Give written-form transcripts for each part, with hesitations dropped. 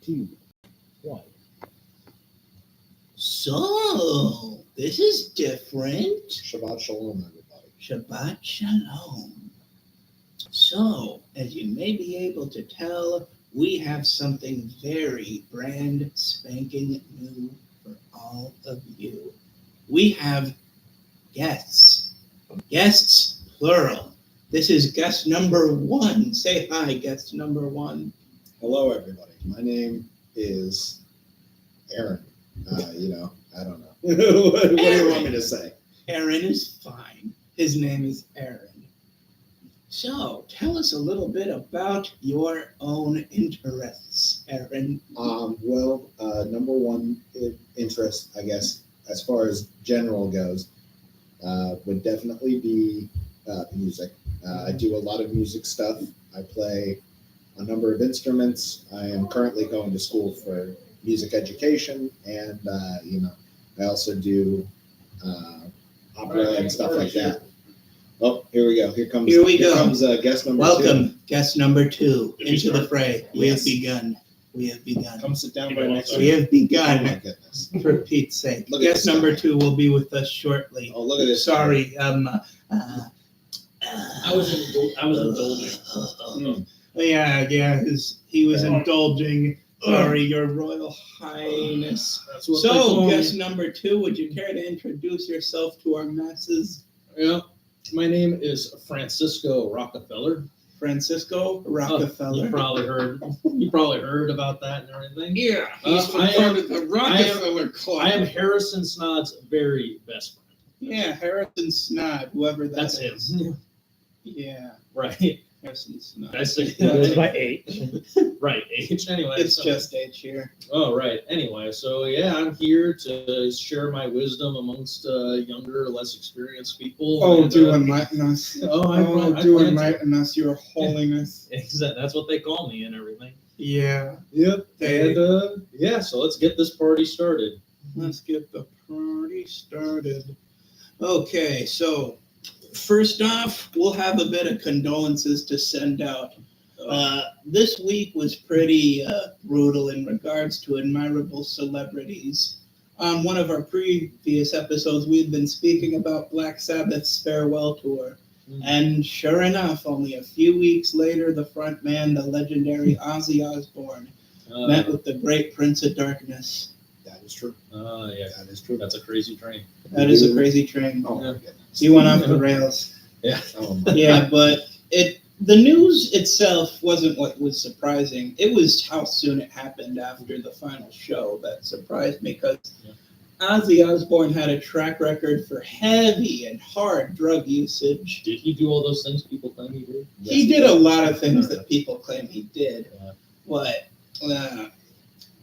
2, 1. So, this is different. Shabbat Shalom, everybody. Shabbat Shalom. So, as you may be able to tell, we have something very brand spanking new for all of you. We have guests. Guests, plural. This is guest number 1. Say hi, guest number 1. Hello, everybody. My name is Aaron. I don't know. What do you want me to say? Aaron is fine. His name is Aaron. So, tell us a little bit about your own interests, Aaron. Number one interest, I guess, as far as general goes, would definitely be music. I do a lot of music stuff. I play a number of instruments. I am currently going to school for music education, and I also do opera and stuff like that. Oh, here we go. Here comes guest number 2. Welcome, guest number 2, Did we into the start? fray. We have begun. Come sit down by next We have Oh begun, my goodness. for Pete's sake. Look at Guest this number guy. 2 will be with us shortly. Oh, look at this. Sorry, I was indulging. Yeah, he was indulging. Sorry, Your Royal Highness. That's what they So, call me. guest number 2, would you care to introduce yourself to our masses? Yeah. My name is Francisco Rockefeller. Francisco Rockefeller. You probably heard about that and everything. Yeah, he's he's from part part of the Rockefeller Club. I am Harrison Snod's very best friend. Yeah, Harrison Snod, whoever That's him. is. Yeah, Right. Harrison Snod. That's it. Goes by H. Right. Age. Anyway. It's so- just H here. Oh, right. Anyway, so yeah, I'm here to share my wisdom amongst younger, less experienced people. And, enlighten us. I plan to. us, Your Holiness. Exactly. That's what they call me and everything. Yeah, Yep. They- And yeah, so let's get this party started. let's get the party started. Okay, so first off, we'll have a bit of condolences to send out. This week was pretty brutal in regards to admirable celebrities. On one of our previous episodes, we've been speaking about Black Sabbath's farewell tour. And sure enough, only a few weeks later, the front man, the legendary Ozzy Osbourne, met with the great Prince of Darkness. That is true. Yeah, That is true. that's a crazy train. That is a crazy train. Oh my goodness. He went off the rails. Yeah. Oh my Yeah, but the news itself wasn't what was surprising. It was how soon it happened after the final show that surprised me, because Ozzy Osbourne had a track record for heavy and hard drug usage. Did he do all those things people claim he did? He did a lot of things that people claim he did. Yeah. But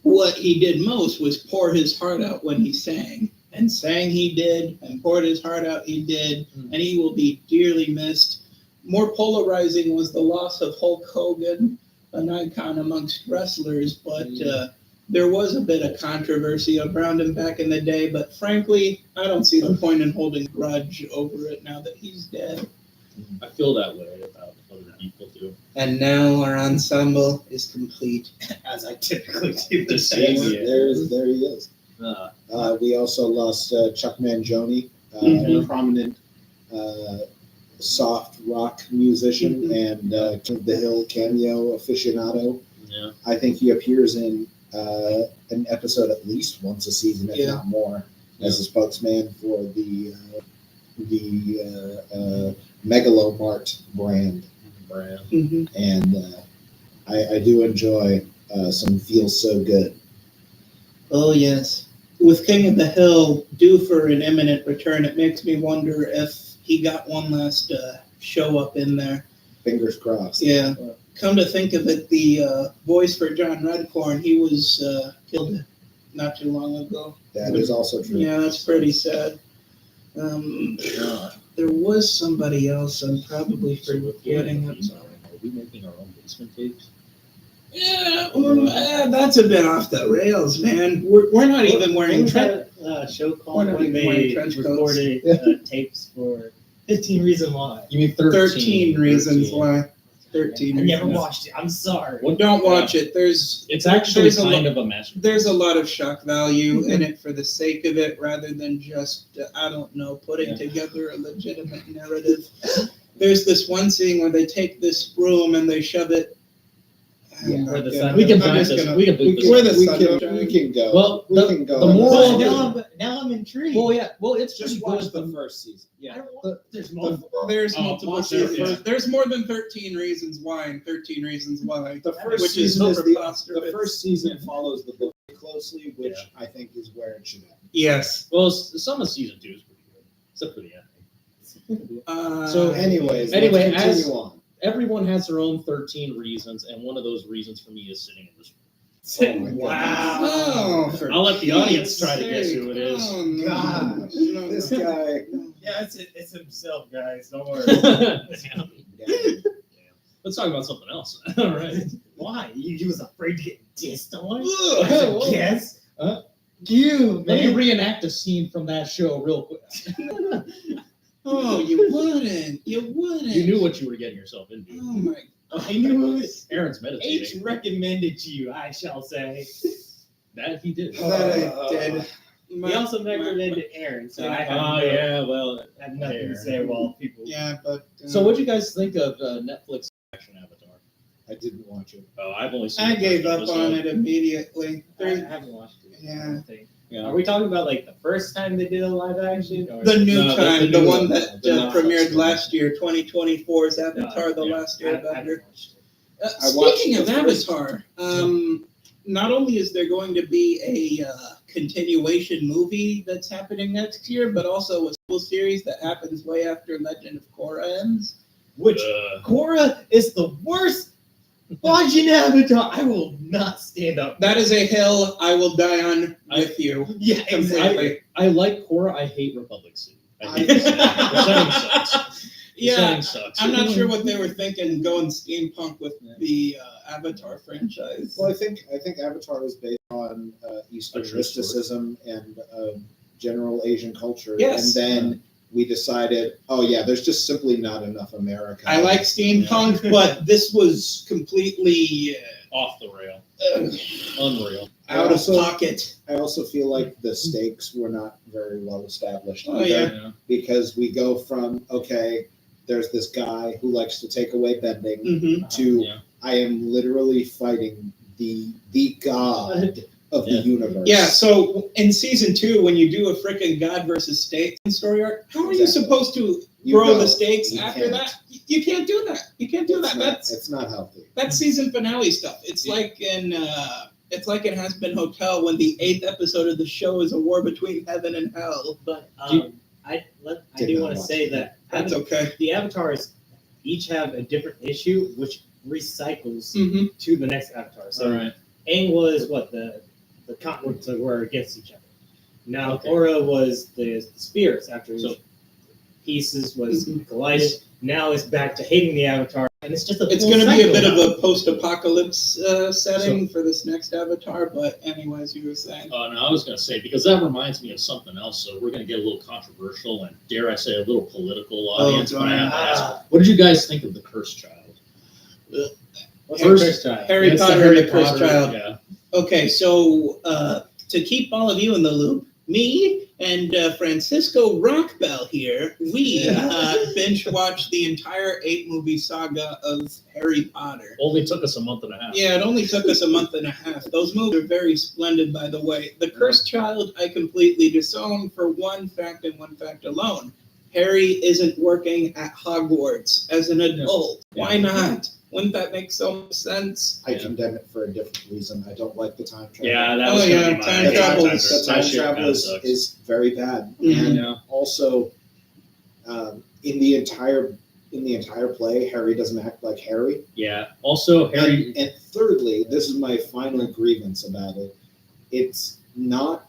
what he did most was pour his heart out when he sang. And sang he did, and poured his heart out he did, and he will be dearly missed. More polarizing was the loss of Hulk Hogan, an icon amongst wrestlers, but there was a bit of controversy around him back in the day, but frankly, I don't see the point in holding a grudge over it now that he's dead. I feel that way about other people too. And now our ensemble is complete, as I typically do the same. There he is. We also lost Chuck Mangione, a prominent soft rock musician and King of the Hill cameo aficionado. Yeah. I think he appears in an episode at least once a season, if not more, as a spokesman for the Megalomart brand. Mhm. And I do enjoy some Feels So Good. Oh, yes. With King of the Hill due for an imminent return, it makes me wonder if he got one last show up in there. Fingers crossed. Yeah. Come to think of it, the voice for John Redcorn, he was killed not too long ago. That is also true. Yeah, that's pretty sad. There was somebody else I'm probably forgetting. I'm sorry. Are we making our own basement tapes? Yeah, that's a bit off the rails, man. We're not even wearing trench. Show We're called not when even wearing they trench coats. recorded tapes for 15 Reasons Why. You mean 13 reasons why. 13 I never Reasons. watched it. I'm sorry. What- Don't watch it. It's actually There's a kind lot- of a masterpiece. There's a lot of shock value in it for the sake of it, rather than just I don't know, putting Yeah. together a legitimate narrative. There's this one scene where they take this broom and they shove it. Yeah. I'm Where not the gonna- sun- We can I'm bleep just this. gonna- We can bleep this. Where the we sun can, don't shine. we can go. Well, we the- can go. the on moral this. of the- now I'm intrigued. Well, yeah. Well, it's Just pretty watch good. the first season. I Yeah. don't want, there's The- multiple. There's Oh, multiple watch it, seasons. yeah. There's more than 13 reasons why and 13 reasons why. The first Which is season is so the preposterous. first season follows the book closely, which Yeah. I think is where it should end. Yes. Well, some of season 2 is pretty good, except for the ending. So, Anyways, Anyway, let's as- continue on. Everyone has their own 13 reasons, and one of those reasons for me is sitting in this room. Oh my Wow. Oh, for I'll let the audience Pete's try to guess sake. who it is. Oh, no. Gosh. No, This no. guy. Yeah, it's himself, guys. Don't worry. Damn. Yeah. Let's talk about something else. All right. Why? He was afraid to get dissed on? Ugh. As a Whoa. guest? Huh? You, Let me man. reenact a scene from that show real quick. Oh, you wouldn't. You wouldn't. You knew what you were getting yourself into. Oh my. I knew it. Aaron's H meditating. recommended you, I shall say. That he did. That I did. He also recommended Aaron, so I have, Oh, no- yeah, well. I have nothing Fair. to say while people. Yeah, but. So, what'd you guys think of Netflix action Avatar? I didn't watch it. Oh, I've only seen I the gave first up episode. on it immediately. I There's haven't watched it. Yeah. I don't think. Yeah. Are we talking about like the first time they did a live action? Or the new No, time, the the new one one, that the Netflix premiered one. last year, 2024's Avatar: The Yeah. Last I haven't Airbender. watched it. I watched Speaking of the first- Avatar, not only is there going to be a continuation movie that's happening next year, but also a full series that happens way after Legend of Korra ends. Which Korra is the worst watching Avatar. I will not stand up. That is a hill I will die on with you. Yeah, Completely. I like Korra. I hate Republic City. I hate the setting. The setting sucks. The Yeah, setting sucks. I'm not sure what they were thinking going steampunk with the Avatar franchise. Well, I think Avatar was based on Eastern A true mysticism and general Asian culture, Yes. and then we decided, oh yeah, there's just simply not enough America. I like steampunk, but this was completely Off the rail. uh, Unreal. out of pocket. I also feel like the stakes were not very well established Oh, either, yeah. because we go from, okay, there's this guy who likes to take away bending Mhm. to Yeah. I am literally fighting the god of Yeah. the universe. Yeah, so in season 2, when you do a freaking God versus state story arc, how are you Exactly. supposed to You grow go. the stakes You after can't. that? You can't do that. You can't do that. It's not healthy. That's season finale stuff. It's like in it's like it Has Been Hotel when the 8th episode of the show is a war between heaven and hell. But Do I Did do not want to watch say it. that That's okay. the avatars each have a different issue, which recycles Mm-hmm. to the next avatar. So All right. Aang was what the continents were against each other. Now Okay. Korra was the spirits after So- pieces was Mhm. collided. Now it's back to hating the avatar, and it's just a It's full going to be a cycle bit now. of a post-apocalypse setting for this next Avatar, but anyways, you were saying. No, I was going to say, because that reminds me of something else, so we're going to get a little controversial and, dare I say, a little political audience. But I have to ask, what did you guys think of The Cursed Child? What's First- the first time? Harry It's the Potter and the Cursed Potter, Child. Yeah. Okay, so to keep all of you in the loop, me and Francisco Rockbell here, we binge watched the entire 8-movie saga of Harry Potter. Only took us a month and a half. Yeah, it only took us a month and a half. Those movies are very splendid, by the way. The Cursed Child, I completely disown for one fact and one fact alone. Harry isn't working at Hogwarts as an adult. Yeah. Why not? Wouldn't that make so much sense? I condemn it for a different reason. I don't like the time travel. Yeah, that Oh, was going yeah, to be my time the travel- time, the time travel is very bad, and Yeah. also in the entire play, Harry doesn't act like Harry. Yeah. Also, Harry. And thirdly, this is my final grievance about it. It's not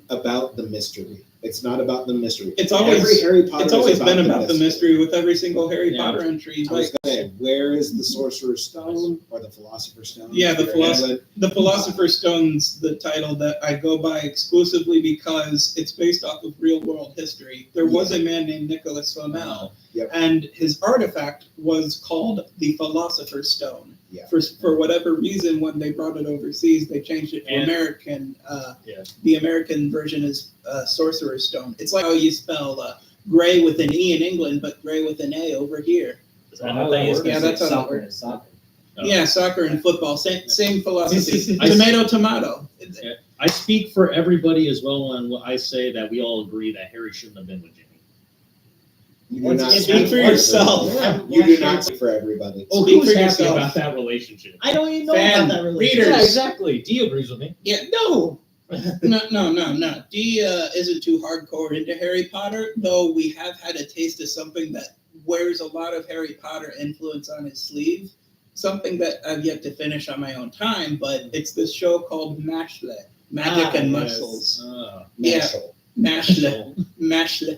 about the mystery. It's not about the mystery. It's always Every Harry Potter. It's is always been about the mystery. mystery with every single Harry Yeah. Potter entry. I was Like gonna say, where is the Sorcerer's Stone or the Philosopher's Stone? Yeah, the Where is philosopher- it? the Philosopher's Stone's the title that I go by exclusively because it's based off of real world history. There was a man named Nicholas Flamel, Yep. and his artifact was called the Philosopher's Stone. Yeah. For whatever reason, when they brought it overseas, they changed it to And- American. Yeah. The American version is Sorcerer's Stone. It's like how you spell gray with an E in England, but gray with an A over here. Is that how that works? Yeah, that's how that soccer works. and soccer. No. Yeah, soccer and football, same philosophy. I- Tomato, tomato. I speak for everybody as well when I say that we all agree that Harry shouldn't have been with Ginny. You do Once not again, speak for yourself. You do not speak for everybody. Oh, Speak who's for happy yourself. about that relationship? I don't even know Fan, about that relationship. readers. Yeah, exactly. Dee agrees with me. Yeah, no. No. Dee isn't too hardcore into Harry Potter, though we have had a taste of something that wears a lot of Harry Potter influence on his sleeve. Something that I've yet to finish on my own time, but it's this show called Mashle, Magic and yes. Muscles. Yeah. Marshall. Mashle.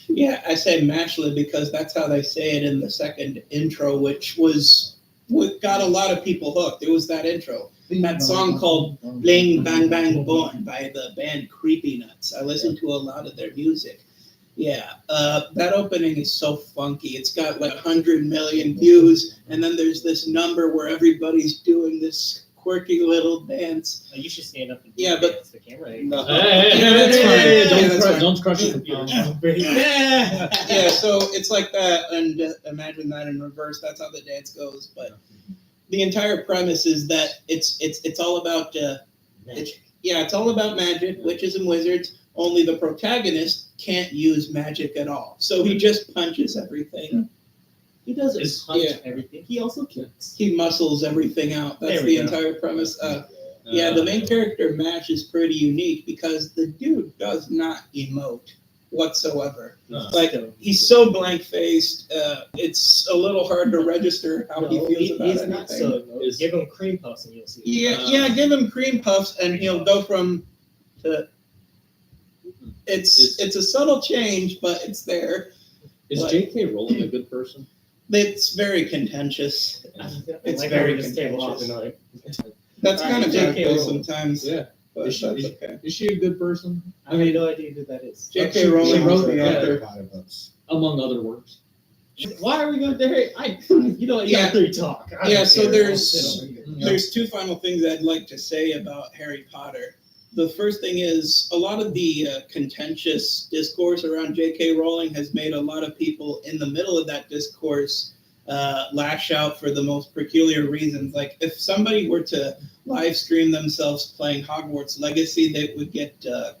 Yeah, I say Mashle because that's how they say it in the second intro, which was what got a lot of people hooked. It was that intro. That song called Bling Bang Bang Born by the band Creepy Nuts. I listened to a lot of their music. Yeah, that opening is so funky. It's got like 100 million views, and then there's this number where everybody's doing this quirky little dance. You should stand up and Yeah, but- dance the camera. No. Yeah, that's fine. Yeah, that's fine. Don't crush your computer. Yeah, so it's like that, and imagine that in reverse. That's how the dance goes. But the entire premise is that it's all about it's all about magic, witches and wizards. Only the protagonist can't use magic at all, so he just punches everything. He doesn't It's- punch yeah. everything. He also kicks. He muscles everything out. That's There we the go. entire premise. Yeah, the main character Mash is pretty unique because the dude does not emote whatsoever. No. Like he's so blank faced. It's a little hard to register how he No, feels about he's anything. not so. Is- Give him cream puffs and you'll see. Yeah, give him cream puffs and he'll go from to. It's a subtle change, but it's there. Is What? J.K. Rowling a good person? It's very contentious. It's Like very how we just came off contentious. tonight. That's All kind right, of how it J.K. goes Rowling. sometimes. Yeah. But Is she- that's is- okay. Is she a good person? I have no idea who that is. J.K. She Rowling wrote was the the author. Harry Potter books. Among other works. Why are we going to Harry? You know, Yeah. after you talk. I Yeah, don't so care. there's- I'll sit over here. There's two final things I'd like to say about Harry Potter. The first thing is a lot of the contentious discourse around J.K. Rowling has made a lot of people in the middle of that discourse lash out for the most peculiar reasons. Like if somebody were to live stream themselves playing Hogwarts Legacy, they would get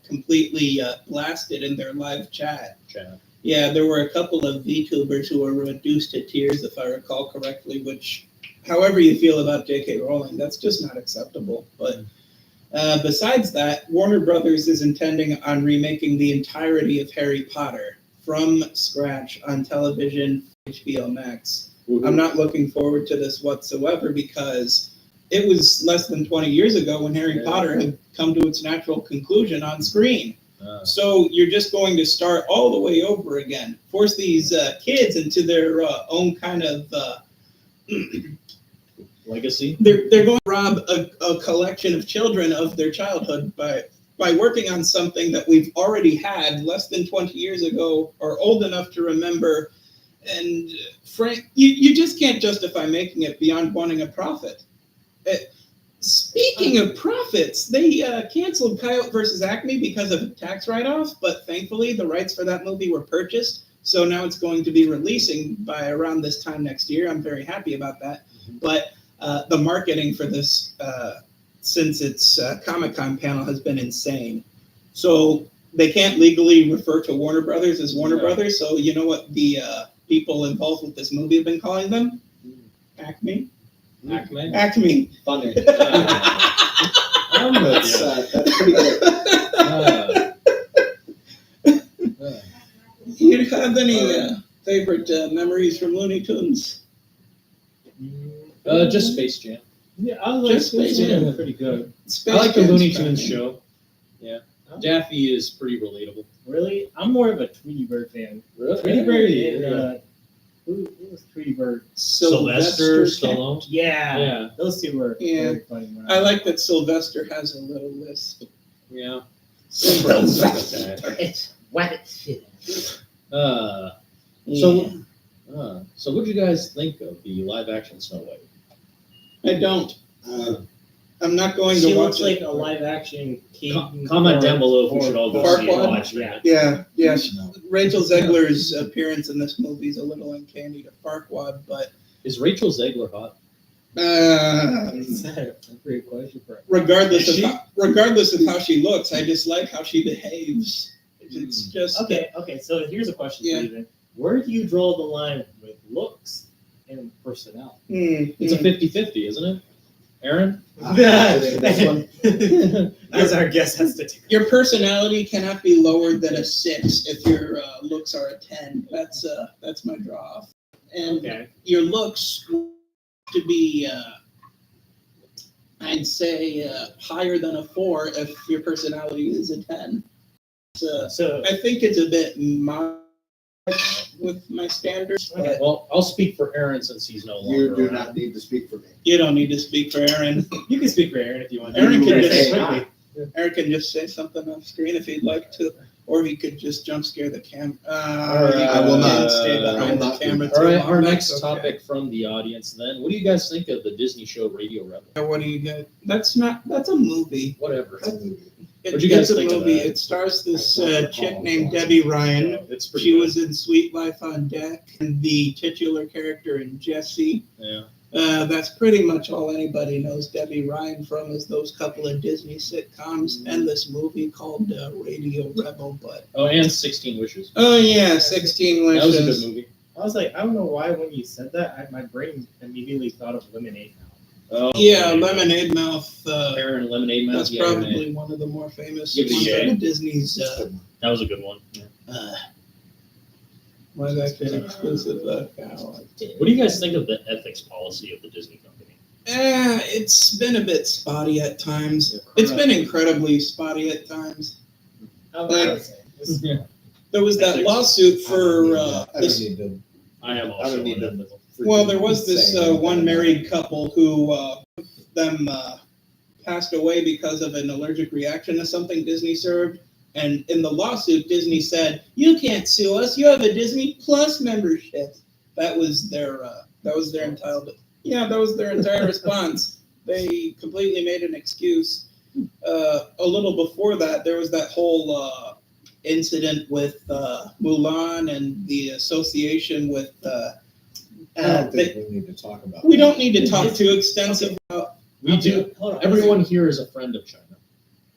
completely blasted in their live chat. Chad. Yeah, there were a couple of VTubers who were reduced to tears, if I recall correctly, which, however you feel about J.K. Rowling, that's just not acceptable. But besides that, Warner Brothers is intending on remaking the entirety of Harry Potter from scratch on television, HBO Max. I'm not looking forward to this whatsoever because it was less than 20 years ago when Harry Yeah. Potter had come to its natural conclusion on screen. Uh, So you're just going to start all the way over again. Force these kids into their own kind of. Legacy. They're going to rob a collection of children of their childhood by working on something that we've already had less than 20 years ago or old enough to remember. And Frank, you just can't justify making it beyond wanting a profit. Speaking of profits, they canceled Coyote versus Acme because of a tax write-off, but thankfully the rights for that movie were purchased, so now it's going to be releasing by around this time next year. I'm very happy about that. But the marketing for this, since its Comic-Con panel, has been insane. So they can't legally refer to Warner Brothers as Warner No. Brothers, so you know what the people involved with this movie have been calling them? Acme? Acme. Acme. Funny. I'm with you. That's pretty good. You have any favorite memories from Looney Tunes? Just Space Jam. Yeah, I was like, Just Space Jam. pretty good. Space I like the Jam's Looney fun. Tunes show. Daffy is pretty relatable. Really? I'm more of a Tweety Bird fan. Really? Tweety Bird and who was Tweety Bird? Sylvester Cat- Stallone. Yeah, Yeah. those two were Yeah. very funny. I like that Sylvester has a little lisp. Yeah. It's wabbit shit. So what do you guys think of the live action Snow White? I don't. I'm not going She to looks watch like it. a live action. Comment down below if we should all go see it and Farquaad? watch it. Yeah. Yeah. No. Rachel Zegler's appearance in this movie is a little uncanny to Farquaad, but Is Rachel Zegler hot? That's a great question for regardless Is of how she looks, I just like how she behaves. It's just Okay, so here's a question Yeah. for you then. Where do you draw the line with looks and personality? It's a 50-50, isn't it? Aaron? As our guest has to take. Your personality cannot be lower than a 6 if your looks are a 10. That's my draw off. And Okay. your looks to be, I'd say, higher than a 4 if your personality is a 10. So I think it's a bit much with my standards. Okay. But Well, I'll speak for Aaron since he's no longer You do around. not need to speak for me. you don't need to speak for Aaron. you can speak for Aaron if you want. Aaron can You just- say quickly. Aaron can just say something off screen if he'd like to, or he could just jump scare the camera. I will not. Stay I will behind the not do camera. that. All too right, long. our That's next okay. topic from the audience then. What do you guys think of the Disney show Radio Rebel? What do you get? That's a movie. Whatever. What'd you guys it's think a of movie. that? It stars this chick named Debbie Ryan. It's pretty She good. was in Sweet Life on Deck, and the titular character in Jessie. Yeah. That's pretty much all anybody knows Debbie Ryan from is those couple of Disney sitcoms and this movie called Radio Rebel. But Oh, and 16 Wishes. oh yeah, 16 That was a Wishes. good movie. I was like, I don't know why when you said that, my brain immediately thought of Lemonade Mouth. Oh, Yeah, Lemonade Mouth. Aaron Lemonade Mouth. That's Yeah, probably one of the more famous Give it a ones shake. out of Disney's that was a good one. live action exclusive. What do you guys think of the ethics policy of the Disney company? It's been a bit spotty at times. It's been incredibly spotty at times. How Like- about that? There was that lawsuit for I don't this. need to. I am I also don't need an to. ethical. Well, there was this say anything one about married it. couple who them passed away because of an allergic reaction to something Disney served. And in the lawsuit, Disney said, "You can't sue us. You have a Disney Plus membership." That was their entire response. They completely made an excuse. A little before that, there was that whole incident with Mulan and the association with. I don't think we need to talk about. We don't need to talk too extensive about. We do. Hold on. Everyone here is a friend of China.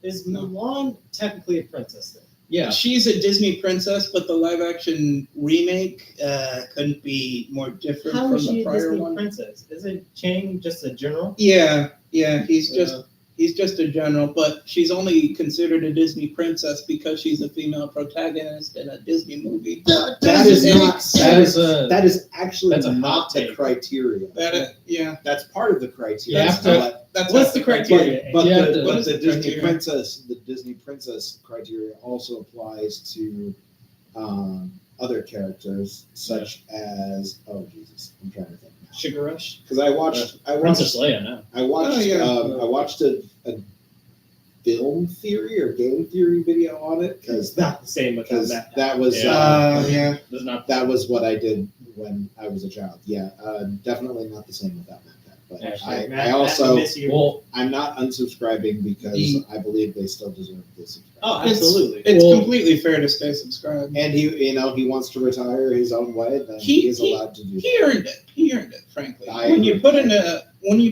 Is Mulan technically a princess then? Yeah. She's a Disney princess, but the live action remake couldn't be more different How from is she the a prior Disney one. princess? Isn't Chang just a general? Yeah, he's just a general, but she's only considered a Disney princess because she's a female protagonist in a Disney movie. That is not. That is actually that's a hot not the take. criteria. That's part of the criteria. You have to- That's What's the criteria? But You have the, to- but what is the the Disney criteria? princess criteria also applies to other characters such as Jesus. I'm trying to think now. Sugar Rush? Because I watched Princess Leia now. I watched Oh, yeah. I watched a film theory or game theory video on it because Not the same with that. that was Yeah. There's that was what I did when I was a child. Yeah, definitely not the same with that Matt. But Hashtag I also miss you. Well, I'm not unsubscribing because I believe they still deserve to subscribe. Oh, absolutely. It's Well- completely fair to stay subscribed. And he wants to retire his own way, then He- he is he- allowed to do He that. earned it. He earned it, frankly. I When you agree.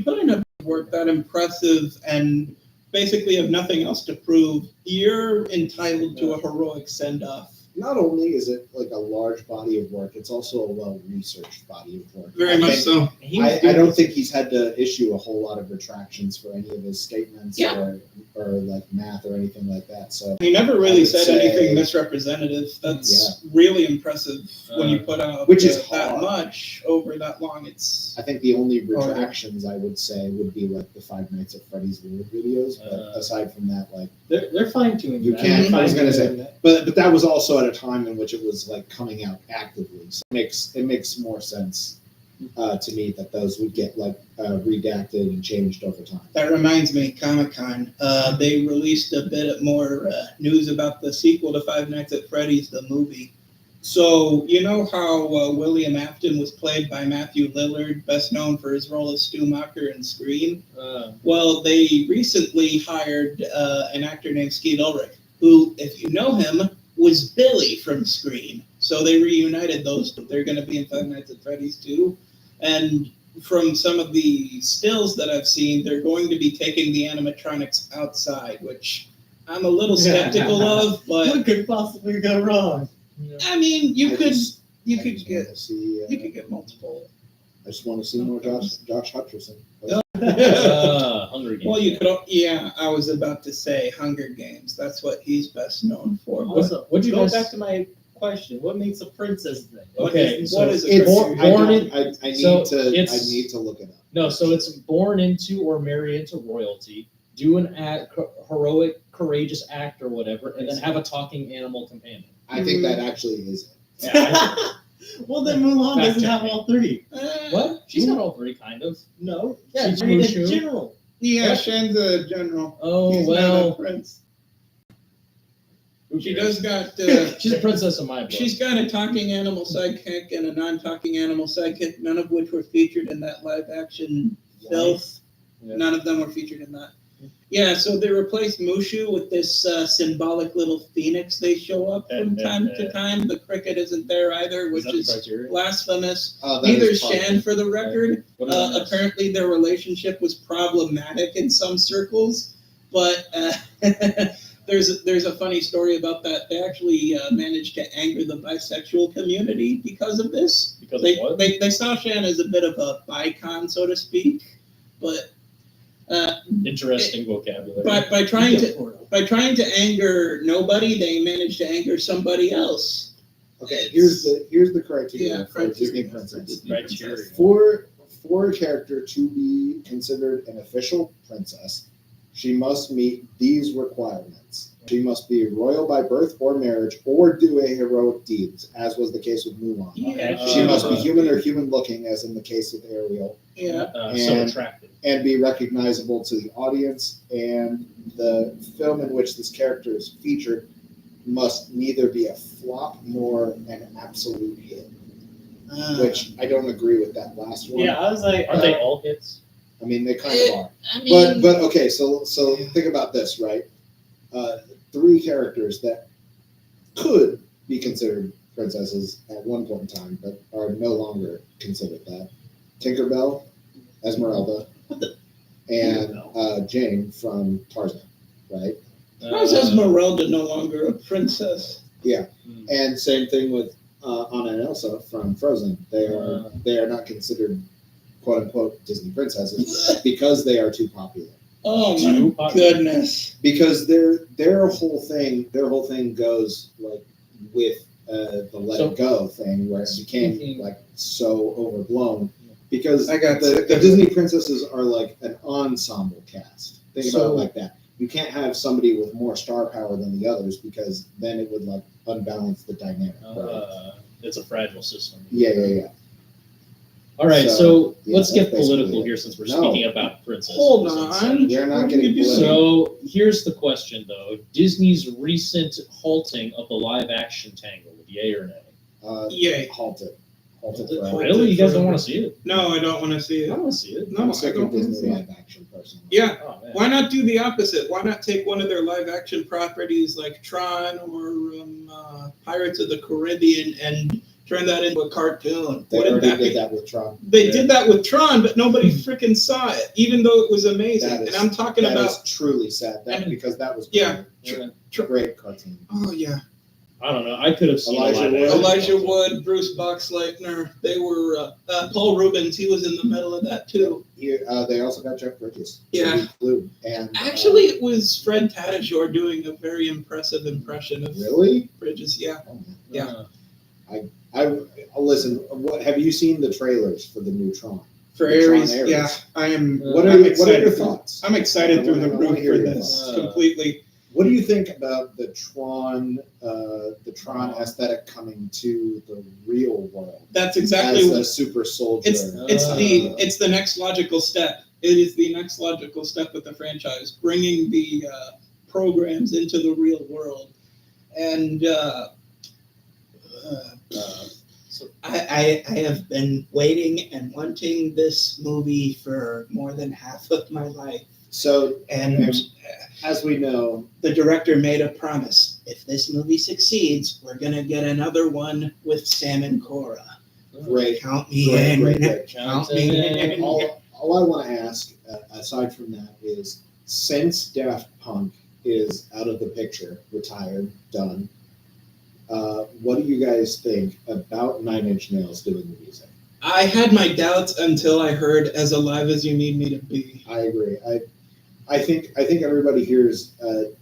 put in a work that impressive and basically have nothing else to prove, you're entitled to a heroic send off not only is it like a large body of work, it's also a well-researched body of work. Very much so. I don't think he's had to issue a whole lot of retractions for any of his statements or like math or anything like that. So He never I really would said say- anything misrepresentative. That's really impressive when you put out Which is that hard. much over that long. It's I think the only retractions I would say would be like the Five Nights at Freddy's lyric videos. But aside from that, like They're fine tuning. You can't- I was gonna say, but that was also at a time in which it was like coming out actively. So it makes more sense to me that those would get like redacted and changed over time. That reminds me, Comic-Con. They released a bit more news about the sequel to Five Nights at Freddy's, the movie. So, you know how William Afton was played by Matthew Lillard, best known for his role as Stu Macher in Scream? Well, they recently hired an actor named Skeet Ulrich, who, if you know him, was Billy from Scream. So they reunited those two. They're going to be in Five Nights at Freddy's too. And from some of the stills that I've seen, they're going to be taking the animatronics outside, which I'm a little skeptical of, but What could possibly go wrong? I mean, you I could just get multiple. I just want to see more Josh Hutcherson. Hunger Games. Well, you could. Yeah, I was about to say Hunger Games. That's what he's best known for. What'd you Go go back to my question? What makes a princess thing? Okay, What is a It's princess? I need to look it up. No, so it's born into or marry into royalty, do an act, heroic, courageous act or whatever, and then have a talking animal companion. I think that actually is it. Yeah, Well, then Mulan Fact doesn't have checking. all three. what? She's got all three, kind of. No. Yeah, She's married Mushu. in general. Yeah, Shen's a general. Oh, He's well. not a prince. Who She cares? does got. She's a princess of my book. She's got a talking animal sidekick and a non-talking animal sidekick, none of which were featured in that live-action filth. Yeah. None of them were featured in that. Yeah, so they replaced Mushu with this symbolic little phoenix they show up from time to time. The cricket isn't there either, Is which that the is criteria? blasphemous. Oh, that Neither is part of Shan, it. for the record. What did I miss? Apparently, their relationship was problematic in some circles, but there's a funny story about that. They actually managed to anger the bisexual community because of this. Because They, of what? they saw Shan as a bit of a bicon, so to speak, but Interesting vocabulary. by trying to anger nobody, they managed to anger somebody else. Okay, here's the criteria Yeah, for a Disney criteria. princess. Criteria. For a character to be considered an official princess, she must meet these requirements. She must be royal by birth or marriage, or do a heroic deeds, as was the case with Mulan. Yeah, She must be human or human-looking, as in the case with Ariel, Yeah. So And- attractive. and be recognizable to the audience. And the film in which this character is featured must neither be a flop nor an absolute hit. Which I don't agree with that last one. Yeah, I was like, Aren't they all hits? I mean, they kind of are. I mean, But okay, so think about this, right? Three characters that could be considered princesses at one point in time, but are no longer considered that. Tinkerbell, Esmeralda, and Jane from Tarzan, right? How is Esmeralda no longer a princess? And same thing with Anna and Elsa from Frozen. They are not considered quote unquote Disney princesses because they are too popular. Oh Too my popular. goodness! Because their whole thing goes like with the Let It Go thing, where it became like so overblown. Because I got the Disney princesses are like an ensemble cast. Think about So- it like that. You can't have somebody with more star power than the others because then it would like unbalance the dynamic. Right? It's a fragile system. Yeah. All right, So, so yeah, let's get that's basically political it. here since we're No. speaking about princesses. Hold and on. such. We're not What getting did you say? political. So here's the question, though: Disney's recent halting of the live-action Tangled, yay or nay? Yay! Halted Halted forever. Really? You guys don't forever. want to see it? No, I don't want to see I it. want to see it. No, I'm I sick don't of want to Disney see live it. action personally. Yeah. Oh, man. Why not do the opposite? Why not take one of their live action properties like Tron or Pirates of the Caribbean and turn that into a cartoon? They Wouldn't already that be? did that with Tron. They Yeah. did that with Tron, but nobody freaking saw it, even though it was amazing. That is- and I'm talking That about is truly sad. That And- because that was Yeah. great. Yeah. Great cartoon. oh yeah. I don't know. I could have seen Elijah a live Wood. action. Elijah Wood, Bruce Boxleitner, they were Paul Rubens. He was in the middle of that too. They also got Jeff Bridges. Yeah. He flew. And Actually, it was Fred Tatasciore doing a very impressive impression of really? Bridges. Yeah. Oh, man. Yeah. Listen. What have you seen the trailers for the new Tron? For The Tron Ares, Ares. yeah, I am. What I'm are excited your for- thoughts? I'm excited through the I wanna roof hear for your this thoughts. completely. What do you think about the Tron aesthetic coming to the real world That's exactly as what a super soldier? it's the next logical step. It is the next logical step with the franchise, bringing the programs into the real world, and I have been waiting and wanting this movie for more than half of my life. So, And as we know, the director made a promise: if this movie succeeds, we're gonna get another one with Sam and Cora. great, Count me great, in. great, great. Count me in. All I want to ask, aside from that, is since Daft Punk is out of the picture, retired, done, what do you guys think about Nine Inch Nails doing the music? I had my doubts until I heard "As Alive as You Need Me to Be." I agree. I think everybody hears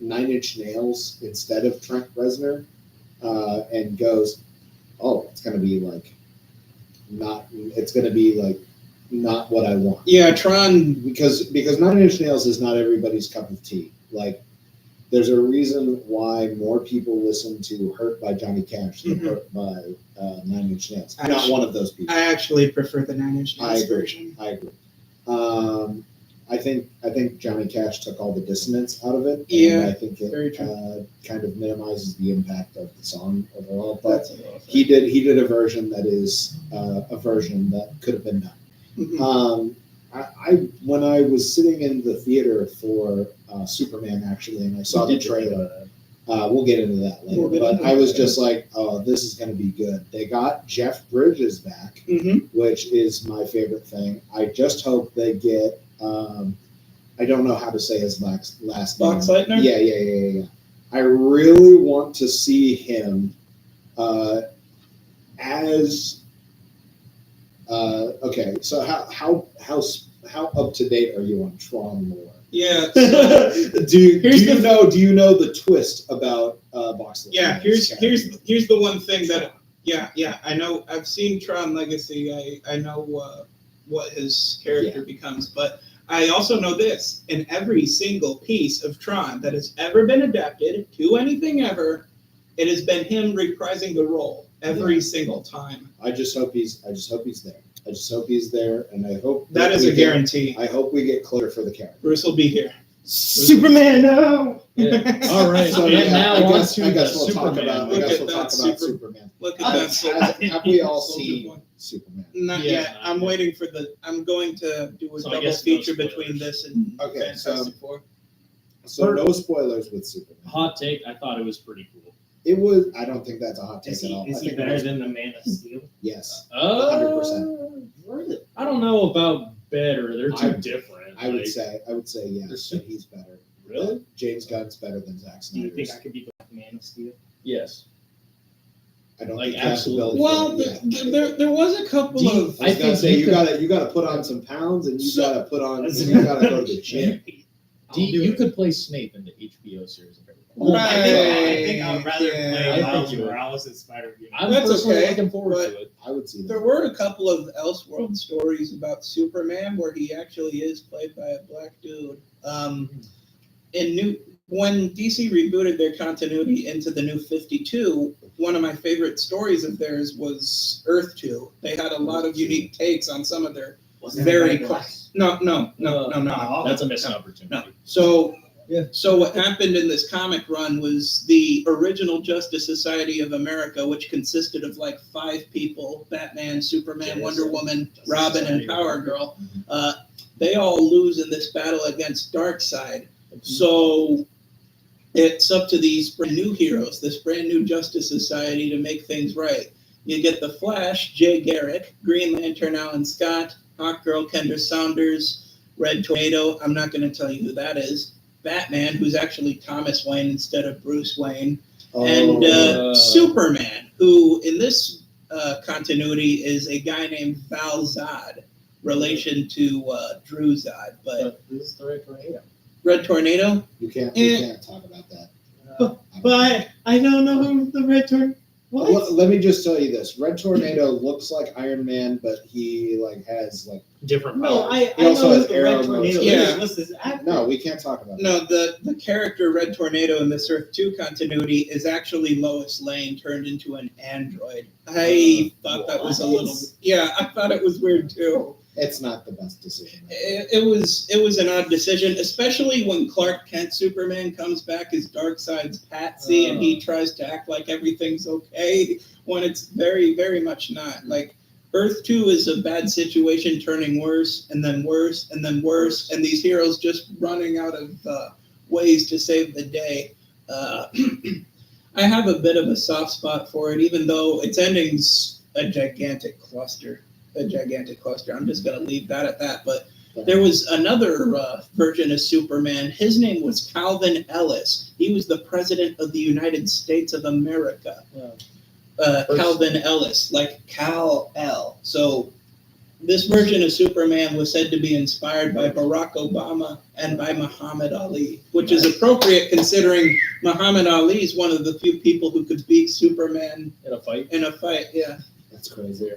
Nine Inch Nails instead of Trent Reznor, and goes, "Oh, it's gonna be like not. It's gonna be like not what I want." Yeah, Tron. Because Nine Inch Nails is not everybody's cup of tea. Like, there's a reason why more people listen to "Hurt" by Johnny Cash than Mhm. "Hurt" by Nine Inch Nails. I'm I not actu- one of those people. I actually prefer the Nine Inch I Nails agree. version. I agree. I think Johnny Cash took all the dissonance out of it. Yeah, and I think very it true. kind of minimizes the impact of the song overall. But That's a little fair. he did a version that is a version that could have been done. Mhm. When I was sitting in the theater for Superman, actually, and I saw the trailer. We'll get into that later. We'll get But into I was that. just like, "Oh, this is going to be good." They got Jeff Bridges back, Mhm. which is my favorite thing. I just hope they get. I don't know how to say his last name. Boxleitner? Yeah. I really want to see him as. Okay, so how up to date are you on Tron lore? Yeah. Do you know the twist about Boxleitner? Yeah. Here's the one thing that. Yeah. I know. I've seen Tron Legacy. I know what his character becomes, but I also know this: in every single piece of Tron that has ever been adapted to anything ever, it has been him reprising the role every single time. I just hope he's there. I just hope he's there, and I hope That is a guarantee. I hope we get clear for the character. Bruce will be here. Superman, no! Yeah. All right. So, and yeah, now I on guess to the we'll Superman. talk about. Look I guess at we'll that talk about super- Superman. Look at that. Have we all Soldier seen Boy. Superman? Not Yeah, yet. not I'm yet. waiting for the. I'm going to do a So I double guess no feature spoilers. between this and Okay, Fantastic Four. So no spoilers with Superman. Hot take. I thought it was pretty cool. It was. I don't think that's a hot take Is at all. he I think it better was- than the Man of Steel? Yes, 100%. I don't know about better. They're too I- different. I would Like, say. I would say yes. That he's better. Really? James Gunn's better than Zack Do you Snyder's. think I could be the Man of Steel? Yes. I don't Like, think you have the ability absolutely. for it Well, yet. there was a couple Do you- of. I was I gonna think say you you gotta put on some pounds and you So- gotta put on you gotta go to the gym. You could play Snape in the HBO series. I Right. think I would rather Yeah. play I Miles think you would. Morales and Spider-Man. I'm That's personally okay, looking forward but- to it. I would see There that. were a couple of Elseworld stories about Superman where he actually is played by a black dude. When DC rebooted their continuity into the New 52, one of my favorite stories of theirs was Earth 2. They had a lot of unique takes on some of their very class. No. That's a missed opportunity. No. So what happened in this comic run was the original Justice Society of America, which consisted of like 5 people: Batman, Superman, Wonder Woman, Robin, and Power Girl. They all lose in this battle against Darkseid. So it's up to these brand new heroes, this brand new Justice Society, to make things right. You get the Flash, Jay Garrick; Green Lantern, Alan Scott; Hawkgirl, Kendra Saunders; Red Tornado, I'm not going to tell you who that is; Batman, who's actually Thomas Wayne instead of Bruce Wayne; and Oh. Superman, who in this continuity is a guy named Val Zod, relation to Drew Zod. But Who's the Red Tornado? Red Tornado, You can't talk about that. But I don't know who the Red Tornado. Well, let me just tell you this: Red Tornado looks like Iron Man, but he has Different No, powers. I He know also who has the arrow Red Tornado motion. Yeah. is. What's his actor? No, we can't talk about that. no, the character Red Tornado in this Earth 2 continuity is actually Lois Lane turned into an android. I thought that was a little, I thought it was weird too. It's not the best decision. It was an odd decision, especially when Clark Kent Superman comes back as Darkseid's Patsy and he tries to act like everything's okay when it's very, very much not. Like Earth 2 is a bad situation turning worse and then worse and then worse, and these heroes just running out of ways to save the day. I have a bit of a soft spot for it, even though its ending's a gigantic cluster. I'm just going to leave that at that. But there was another version of Superman. His name was Calvin Ellis. He was the president of the United States of America. Calvin Ellis, like Cal-El. So this version of Superman was said to be inspired by Barack Obama and by Muhammad Ali, which is appropriate considering Muhammad Ali is one of the few people who could beat Superman In a fight. Yeah. That's crazy.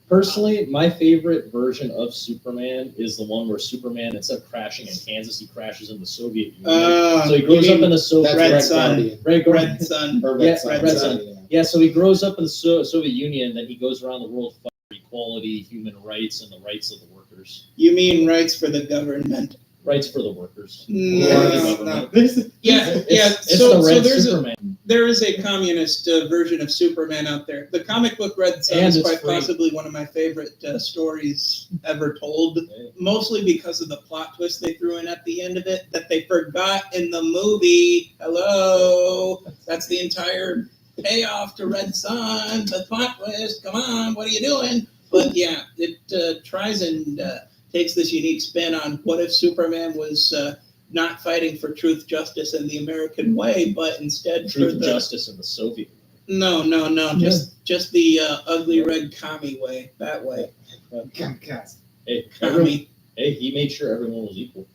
Personally, my favorite version of Superman is the one where Superman, instead of crashing in Kansas, he crashes in the Soviet Union. So he grows up in the Soviet That's Red Red Sun. Guardian. Red Sun. Or Yeah, Red Sun. Red sorry, Sun. yeah. Yeah, so he grows up in the Soviet Union, and then he goes around the world fighting for equality, human rights, and the rights of the workers. You mean rights for the government? Rights for the workers. No. This Yeah. It's So the Red there's Superman. there is a communist version of Superman out there. The comic book Red Sun And is it's quite free. possibly one of my favorite stories ever told, mostly because of the plot twist they threw in at the end of it that they forgot in the movie. Hello, that's the entire payoff to Red Sun. The plot twist. Come on, what are you doing? But yeah, it tries and takes this unique spin on what if Superman was not fighting for truth, justice, and the American way, but instead Truth for and the justice in the Soviet. no, just the ugly red commie way, that way. Hey, Commie. he made sure everyone was equal.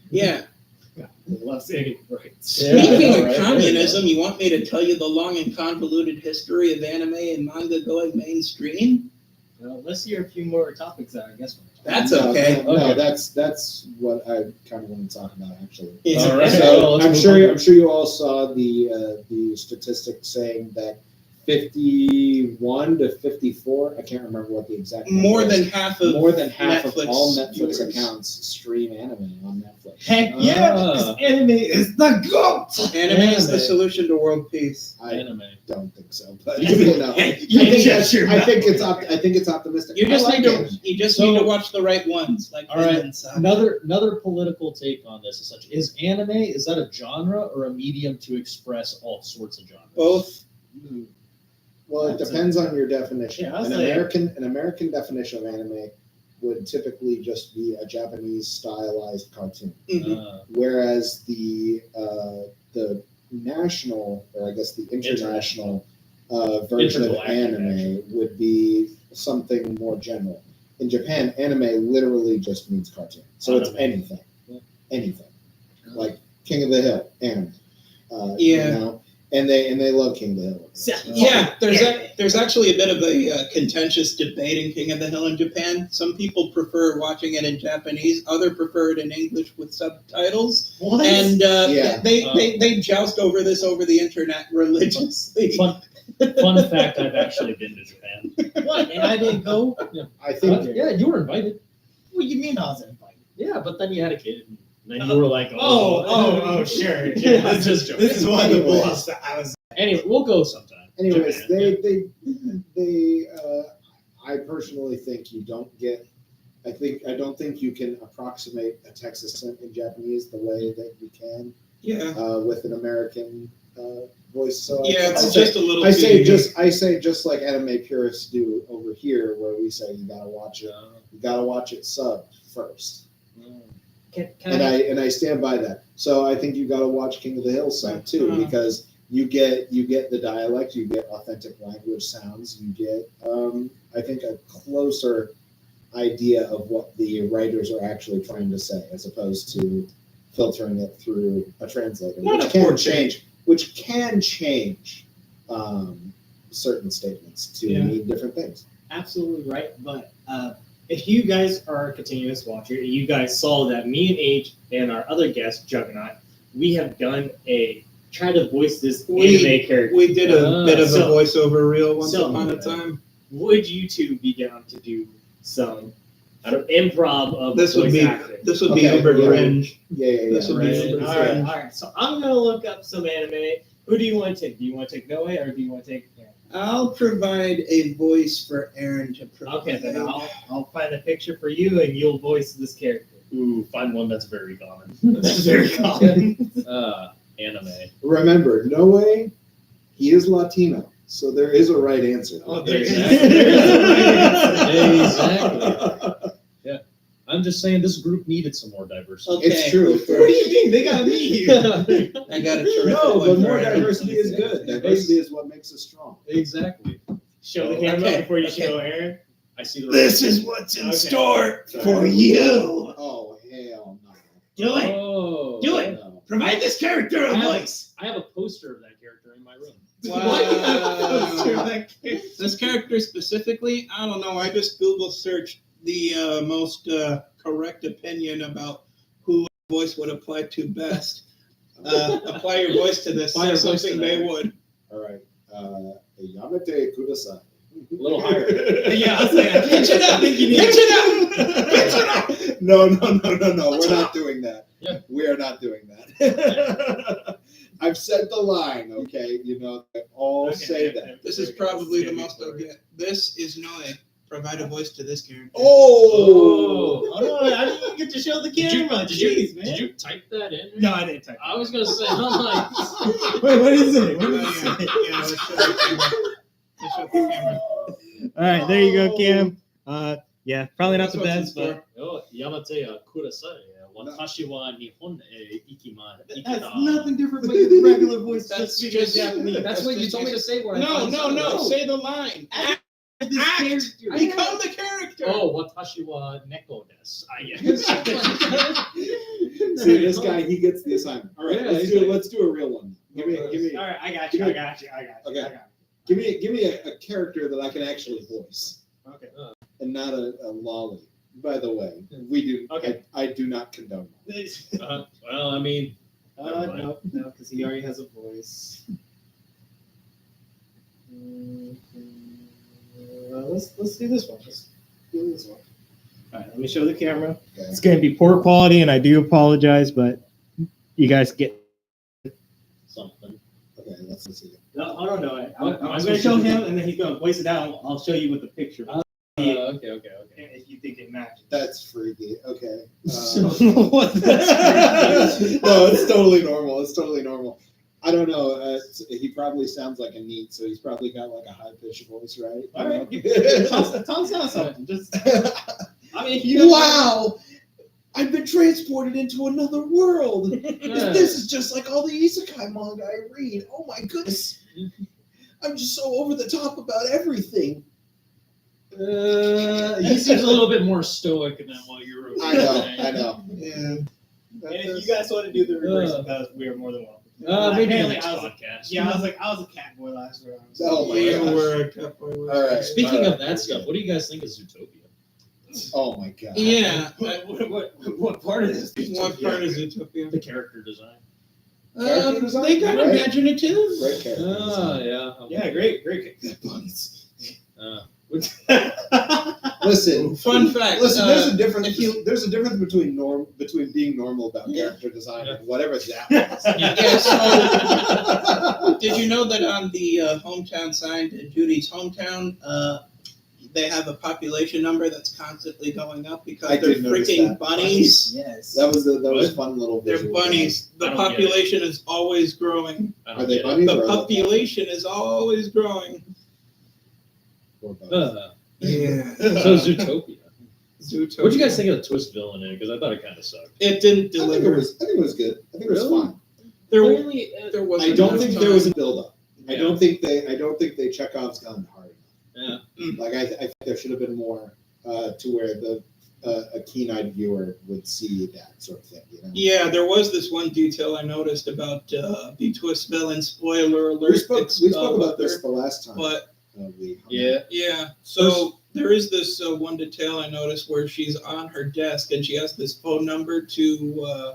Yeah. love saying right. Speaking of right, communism, you want me to tell you the long and convoluted history of anime and manga going mainstream? Well, let's hear a few more topics out, I guess. That's No, okay. No, Okay. that's what I kind of want to talk about actually. It's All right. okay. So let's I'm move sure on. you all saw the statistic saying that 51 to 54, I can't remember what the exact number More is. than half of More than half Netflix of all Netflix viewers. accounts stream anime on Netflix. Heck yeah, because anime is the GOAT! Anime is the Anime. solution to world peace. I Anime. don't think so, but You- you know, you I think shut your I think mouth. it's optimistic. You just I like need to it. So- need to watch the right ones, like All right. Vinland Saga. Another political take on this is such: is anime, is that a genre or a medium to express all sorts of genres? Both. Well, it depends on your definition. Yeah, I'll An say- American definition of anime would typically just be a Japanese stylized cartoon, Mhm. whereas the national, or I guess the international version of Intergalactic, anime would be something more general. In Japan, anime literally just means cartoon, so it's Anime. anything, Yeah. anything, like King of the Hill, anime. Yeah. You know? And they love King of the Hill. Yeah, there's actually a bit of a contentious debate in King of the Hill in Japan. Some people prefer watching it in Japanese, others prefer it in English with subtitles, What? and Yeah. they joust over this over the internet religiously. Fun fact: I've actually been to Japan. What? And I didn't go? I think Yeah, you were invited. What do you mean I was invited? Yeah, but then you had a kid, and then you were like, sure. Yeah, I'm just joking. This is one of the Anyways. bullshit that I was. Anyway, we'll go sometime. anyways, Japan, they I personally think you don't get I don't think you can approximate a text accent in Japanese the way that you can Yeah, with an American voice. So yeah, it's I say, just a little. I too say unique. just like anime purists do over here, where we say you gotta watch it subbed first. Can And I stand by that. So I think you got to watch King of the Hill sub too, Mhm. because You get the dialect, you get authentic language sounds, you get I think a closer idea of what the writers are actually trying to say, as opposed to filtering it through a translator, which can change certain statements to mean different things. Absolutely right. But if you guys are a continuous watcher, you guys saw that me and H and our other guest, Juggernaut, we have done try to voice this anime character. We did a bit of a voiceover reel once upon a time. Would you two be down to do some improv of this would be acting? This would be uber cringe. Yeah. This would be uber cringe. All right. So I'm gonna look up some anime. Who do you want to take? Do you want to take Noe or do you want to take Aaron? I'll provide a voice for Aaron to provide. Okay, then I'll find a picture for you and you'll voice this character. Ooh, find one that's very common. That's very common. Anime. Remember, Noe, he is Latino, so there is a right answer. Oh, there Exactly. is. Exactly. Yeah. I'm just saying this group needed some more diversity. Okay. It's true. What do you mean? They got me here. I got a terrific No, one but for more Aaron. diversity is good. Diversity is what makes us strong. Exactly. Show the camera Okay, before you okay. show Aaron. I see the This is what's in Okay. store Sorry. for you. Oh, hell no. Do it. Oh, Do it. no. Provide this character a I have- voice. I have a poster of that character in my room. Why do you have a poster of that character? This character specifically, I don't know. I just Google searched the most correct opinion about who voice would apply to best. Apply your voice to this. Apply your Say voice to something that. they would. All right. Yamete Kudasai. A little higher. Yeah, I was like, Pitch it up. think you need Pitch it up. Pitch it up. No. We're not doing that. Yeah. We are not doing that. I've said the line, okay? You know, they all Okay, say okay. that. This is probably the most I'll get. This is Noe. Provide a voice to this character. Oh! Oh no, I didn't even get to show the Did you, camera. did, you, Jeez, man. did you type that in? No, I didn't type. I was going to say, I'm like, Wait, what is it? What Oh, is yeah. it? Yeah, let's show the camera. Let's show the camera. All right, there you go, Cam. Yeah, probably not the That's what's best, in but oh, Yamate Kudasai. Watashi wa Nihon that's ikita. nothing different but your regular voice. That's Just speaking just- Japanese. That's what you told me to say. Where I No, found no, something no. else. Say the line. Act. This Act. character. Become the character. Oh, watashi wa neko desu. I guess. See, this guy, he gets the assignment. All right, Yeah, let's do a real one. Give me All right, I got you. Okay. Give me a character that I can actually voice, Okay. and not a lolly. By the way, we do. Okay. I do not condone that. Well, I mean, No, because he already has a voice. Let's do this one. Let's do this one. All right, let me show the camera. Okay. It's going to be poor quality, and I do apologize, but you guys get. something. Okay, let's see. No, I don't know. What? I'm going to show him, and then he's going to voice it out. I'll show you with the picture. Okay. If you think it matches. That's freaky. Okay. What? No, it's totally normal. It's totally normal. I don't know. He probably sounds like a neat, so he's probably got like a high pitched voice, right? All right, You know? Tom's not something. Just, I mean, if you don't- Wow! I've been transported into another world. This is just like all the isekai manga I read. Oh my goodness! I'm just so over the top about everything. He seems a little bit more stoic than what you were. I know. Yeah. And if you guys want to do the reverse of that, we are more than welcome. Maybe Apparently, next I was- podcast. Yeah, I was a cat boy last round. Oh my You gosh. were a cat boy. All right. Speaking of that stuff, what do you guys think of Zootopia? Oh my god. Yeah. What part of this? What part is Utopia? The character design. Character design, They got right? imaginative. Great character. Yeah. Yeah, great. Buns. Listen. Fun fact. Listen, there's a difference. if you- There's a difference between being normal about character design and whatever that Yeah, so did you know that on the hometown sign to Judy's hometown, they have a population number that's constantly going up because I they're did notice freaking that. bunnies. Yes. That was a fun little They're visual. bunnies. The I don't get it. population is always growing. I Are don't they get it. bunnies? The or are they- population is always growing. or both? Yeah. So Zootopia. Zootopia. What'd you guys think of the twist villain in it? Because I thought it kind of sucked. It didn't I think it deliver. was good. I think it was Really? fun. There, Really? honestly, there was. I don't think there was a build-up. Yeah. I don't think they Chekhov's gun hard enough. Yeah. Like I think there should have been more to where a keen-eyed viewer would see that sort of thing. You know? Yeah, there was this one detail I noticed about the twist villain. Spoiler alert. We spoke about this the last time. But Yeah. So there is this one detail I noticed where she's on her desk and she has this phone number to,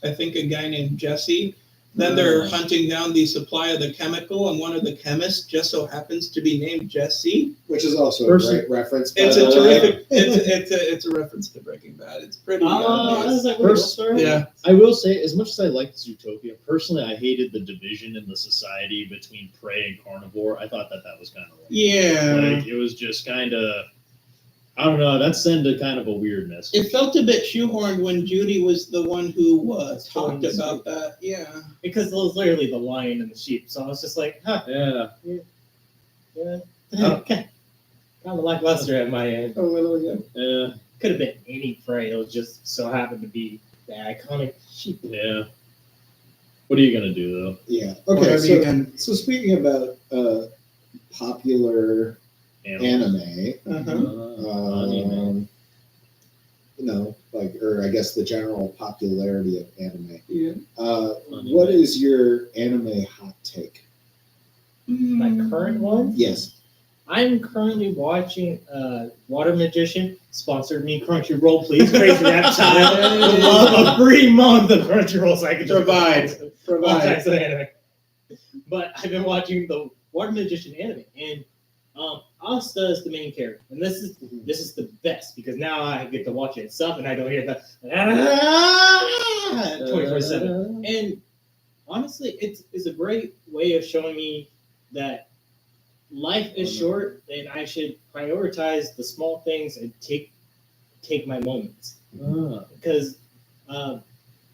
I think, a guy named Jesse. Then they're hunting down the supply of the chemical, and one of the chemists just so happens to be named Jesse. which is also a Person- great reference. It's by a the way. terrific. It's a reference to Breaking Bad. It's pretty. is that First- Yeah. I will say, as much as I liked Zootopia, personally, I hated the division in the society between prey and carnivore. I thought that was kind of Yeah. like it was just kind of, I don't know, that sent to kind of a weirdness. It felt a bit shoehorned when Judy was the one who talked Totally about that. Yeah. because it was literally the lion and the sheep. So I was just like, huh, Yeah. yeah, okay. Kind of lackluster at my end. A little, yeah. Yeah. Could have been any prey. It was just so happened to be the iconic sheep. Yeah. What are you gonna do though? Yeah. Okay. Whatever you So, can. so speaking about popular anime, Anime. you know, like, or I guess the general popularity of anime. Yeah. What is your anime hot take? My current one, Yes. I'm currently watching Water Magician, sponsored me Crunchyroll, please. Crazy Rap Child. Would love a free month of Crunchyroll so I can Provide. all types of anime. But I've been watching the Water Magician anime, and Asta is the main character, and this is the best because now I get to watch it itself, and I don't hear the 24/7. And honestly, it's a great way of showing me that life is short, and I should prioritize the small things and take my moments. Because the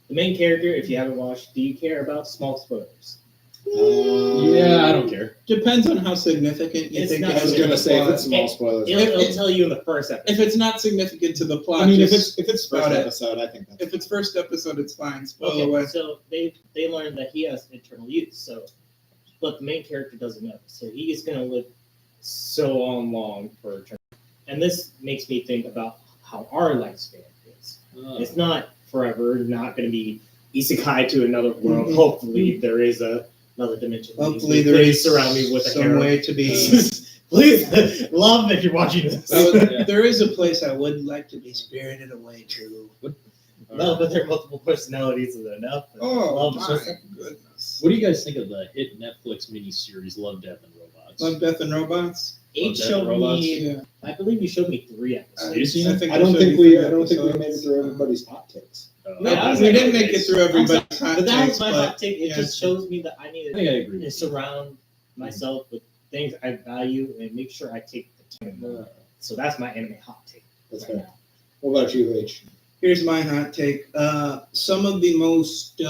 main character, if you haven't watched, do you care about small spoilers? Yeah, I don't care. Depends on how significant you It's think not it I was is. gonna say if it's small It- spoilers. It'll tell you in the first episode. If it's not significant to the plot, I mean, just if it's spout first it. episode, I think that's If it's first episode, it's fine. Spoil Okay, away. so they learned that he has internal youth, so but the main character doesn't know. So he is gonna live so long for eternity. And this makes me think about how our lifespan is. It's not forever, not gonna be isekai to another world. Mhm. Hopefully there is another dimension. Hopefully there Please is surround me with a some harem. way to be. Please love if you're watching this. There is a place I would like to be spirited away to. Love, but there are multiple personalities is enough. Oh Love my is just goodness! What do you guys think of the hit Netflix miniseries Love, Death, and Robots? Love, Death, and Robots. H Death showed Robots. me. Yeah. I believe you showed me 3 episodes. you seen it? I don't think we made it through everybody's hot takes. Yeah, we didn't make it through everybody's hot But that was takes, my but hot take. It yeah. just shows me that I need I think I agree to with you. surround myself with things I value and make sure I take the time. So that's my anime hot take. That's right fair. now. What about you, H? Here's my hot take. Some of the most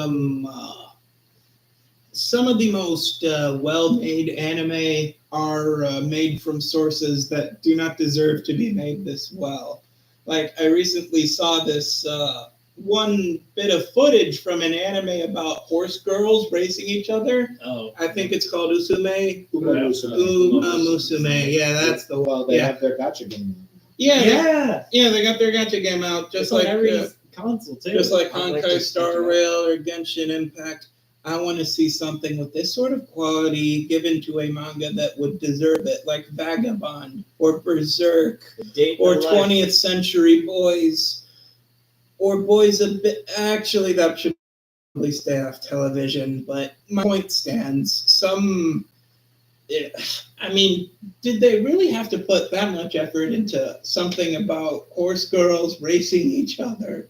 well-made anime are made from sources that do not deserve to be made this well. Like I recently saw this one bit of footage from an anime about horse girls racing each other. Oh, I think it's called Usume. Musume. Yeah, that's the one. Well, they Yeah. have their gotcha game. Yeah, they got their gacha game out just just like like every console too. just like I Honkai to Star check it out. Rail or Genshin Impact. I want to see something with this sort of quality given to a manga that would deserve it, like Vagabond or Berserk The Date or of Life. 20th Century Boys or Boys a bit. Actually, that should probably stay off television, but my point stands. I mean, did they really have to put that much effort into something about horse girls racing each other?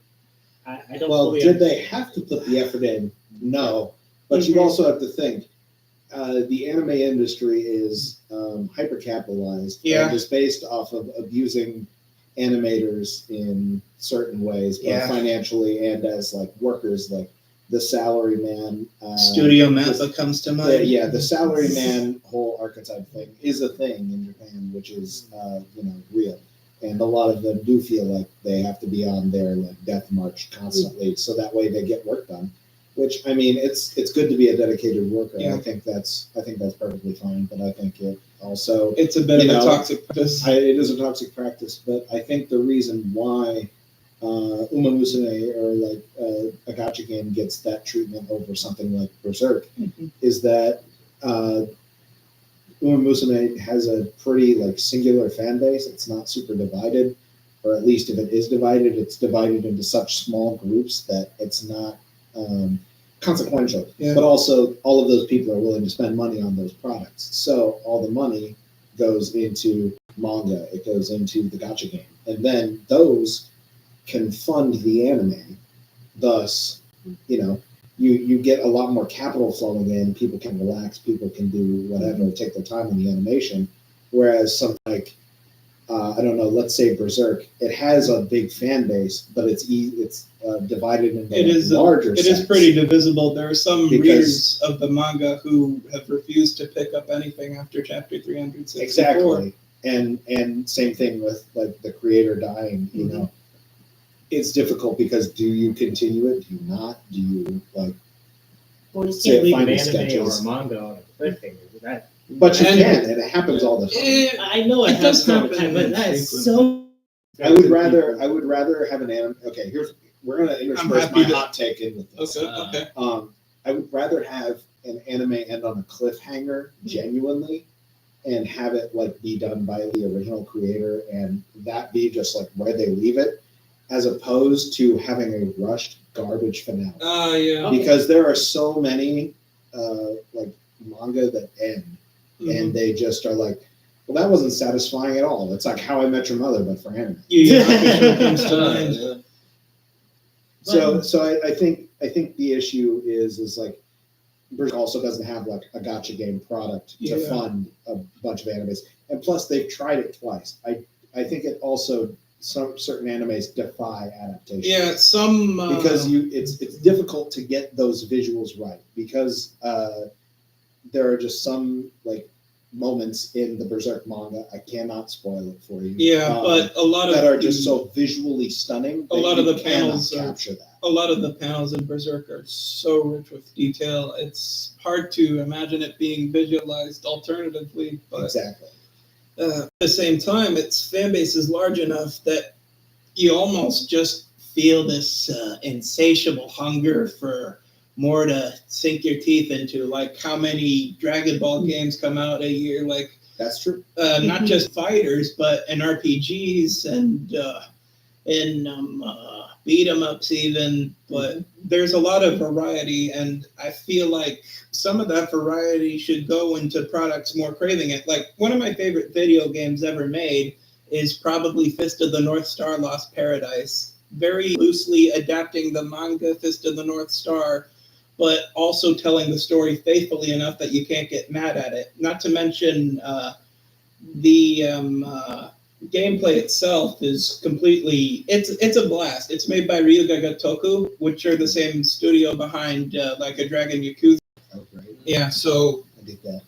I don't Well, fully did they understand. have to put the effort in? No. But you Mhm. also have to think the anime industry is hyper capitalized Yeah. and is based off of abusing animators in certain ways, both Yeah. financially and as like workers, like the salary man. Studio Mappa comes to mind. The salary man whole archetype thing is a thing in Japan, which is real. And a lot of them do feel like they have to be on their like death march constantly, so that way they get work done. Which I mean, it's good to be a dedicated worker. Yeah. I think that's perfectly fine. But I think it also It's a bit of You a know, toxic practice. it is a toxic practice. But I think the reason why Uma Musume or like a gacha game gets that treatment over something like Berserk Mhm. is that Uma Musume has a pretty like singular fan base. It's not super divided, or at least if it is divided, it's divided into such small groups that it's not consequential. Yeah. But also, all of those people are willing to spend money on those products. So all the money goes into manga. It goes into the gacha game, and then those can fund the anime. Thus, you get a lot more capital flowing in. People can relax. People can do whatever, take their time on the animation. Whereas something like I don't know, let's say Berserk, it has a big fan base, but it's divided into larger. It is pretty divisible. There are some Because- readers of the manga who have refused to pick up anything after chapter 364. Exactly, and same thing with like the creator dying. It's difficult because do you continue it? Do you not? Do you like? Well, you Say can't leave an final anime sketches. or a manga on a cliffhanger. That But you And- can, and it happens all the time. I know it does happens all the happen time, but that is infrequently. so. I would rather have an anime. Okay, we're gonna intersperse happy my to- hot take in with this. Okay. I would rather have an anime end on a cliffhanger genuinely, and have it like be done by the original creator, and that be just like where they leave it, as opposed to having a rushed garbage finale. Yeah. Because there are so many like manga that end, and they just are like, well, that wasn't satisfying at all. It's like How I Met Your Mother, but for anime. Yu Yu Hakusho comes to mind. So I think the issue is like Berserk also doesn't have like a gacha game product to Yeah. fund a bunch of animes, and plus they've tried it twice. I think it also some certain animes defy adaptation. Yeah, some Because it's difficult to get those visuals right because there are just some like moments in the Berserk manga. I cannot spoil it for you. Yeah, but a lot of that are the- just so visually stunning. A lot that of you the cannot panels are- capture that. a lot of the panels in Berserk are so rich with detail. It's hard to imagine it being visualized alternatively, but Exactly. at the same time, its fan base is large enough that you almost just feel this insatiable hunger for more to sink your teeth into. Like how many Dragon Ball games come out a year? Like That's true. not just fighters, but in RPGs and in beat 'em ups even. But there's a lot of variety, and I feel like some of that variety should go into products more craving it. Like one of my favorite video games ever made is probably Fist of the North Star Lost Paradise. Very loosely adapting the manga Fist of the North Star, but also telling the story faithfully enough that you can't get mad at it. Not to mention the gameplay itself is completely, it's a blast. It's made by Ryuga Gotoku, which are the same studio behind like a Dragon Yakuza. Oh, great. Yeah, so I did that.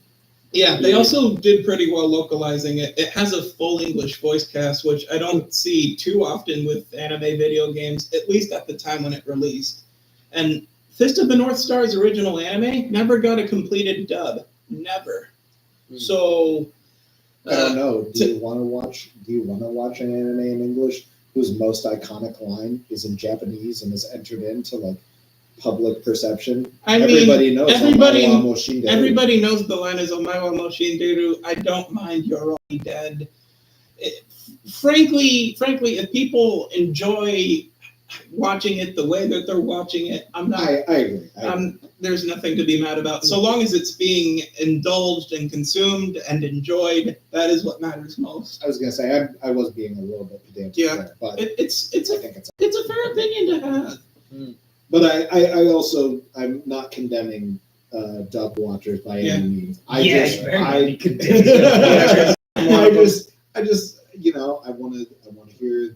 yeah, they also did pretty well localizing it. It has a full English voice cast, which I don't see too often with anime video games, at least at the time when it released. And Fist of the North Star's original anime never got a completed dub. Never. So I don't know. Do you want to watch an anime in English whose most iconic line is in Japanese and is entered into like public perception? I mean, Everybody knows everybody- Omae wa Moshinderu. everybody knows the line is Omae wa Moshinderu. I don't mind, you're already dead. Frankly, if people enjoy watching it the way that they're watching it, I'm not. I agree. There's nothing to be mad about. So long as it's being indulged and consumed and enjoyed, that is what matters most. I was gonna say I was being a little bit pedantic Yeah. there, but It's I a think it's. fair opinion to have. But I also I'm not condemning dub watchers by Yeah. any means. I just I just I want to hear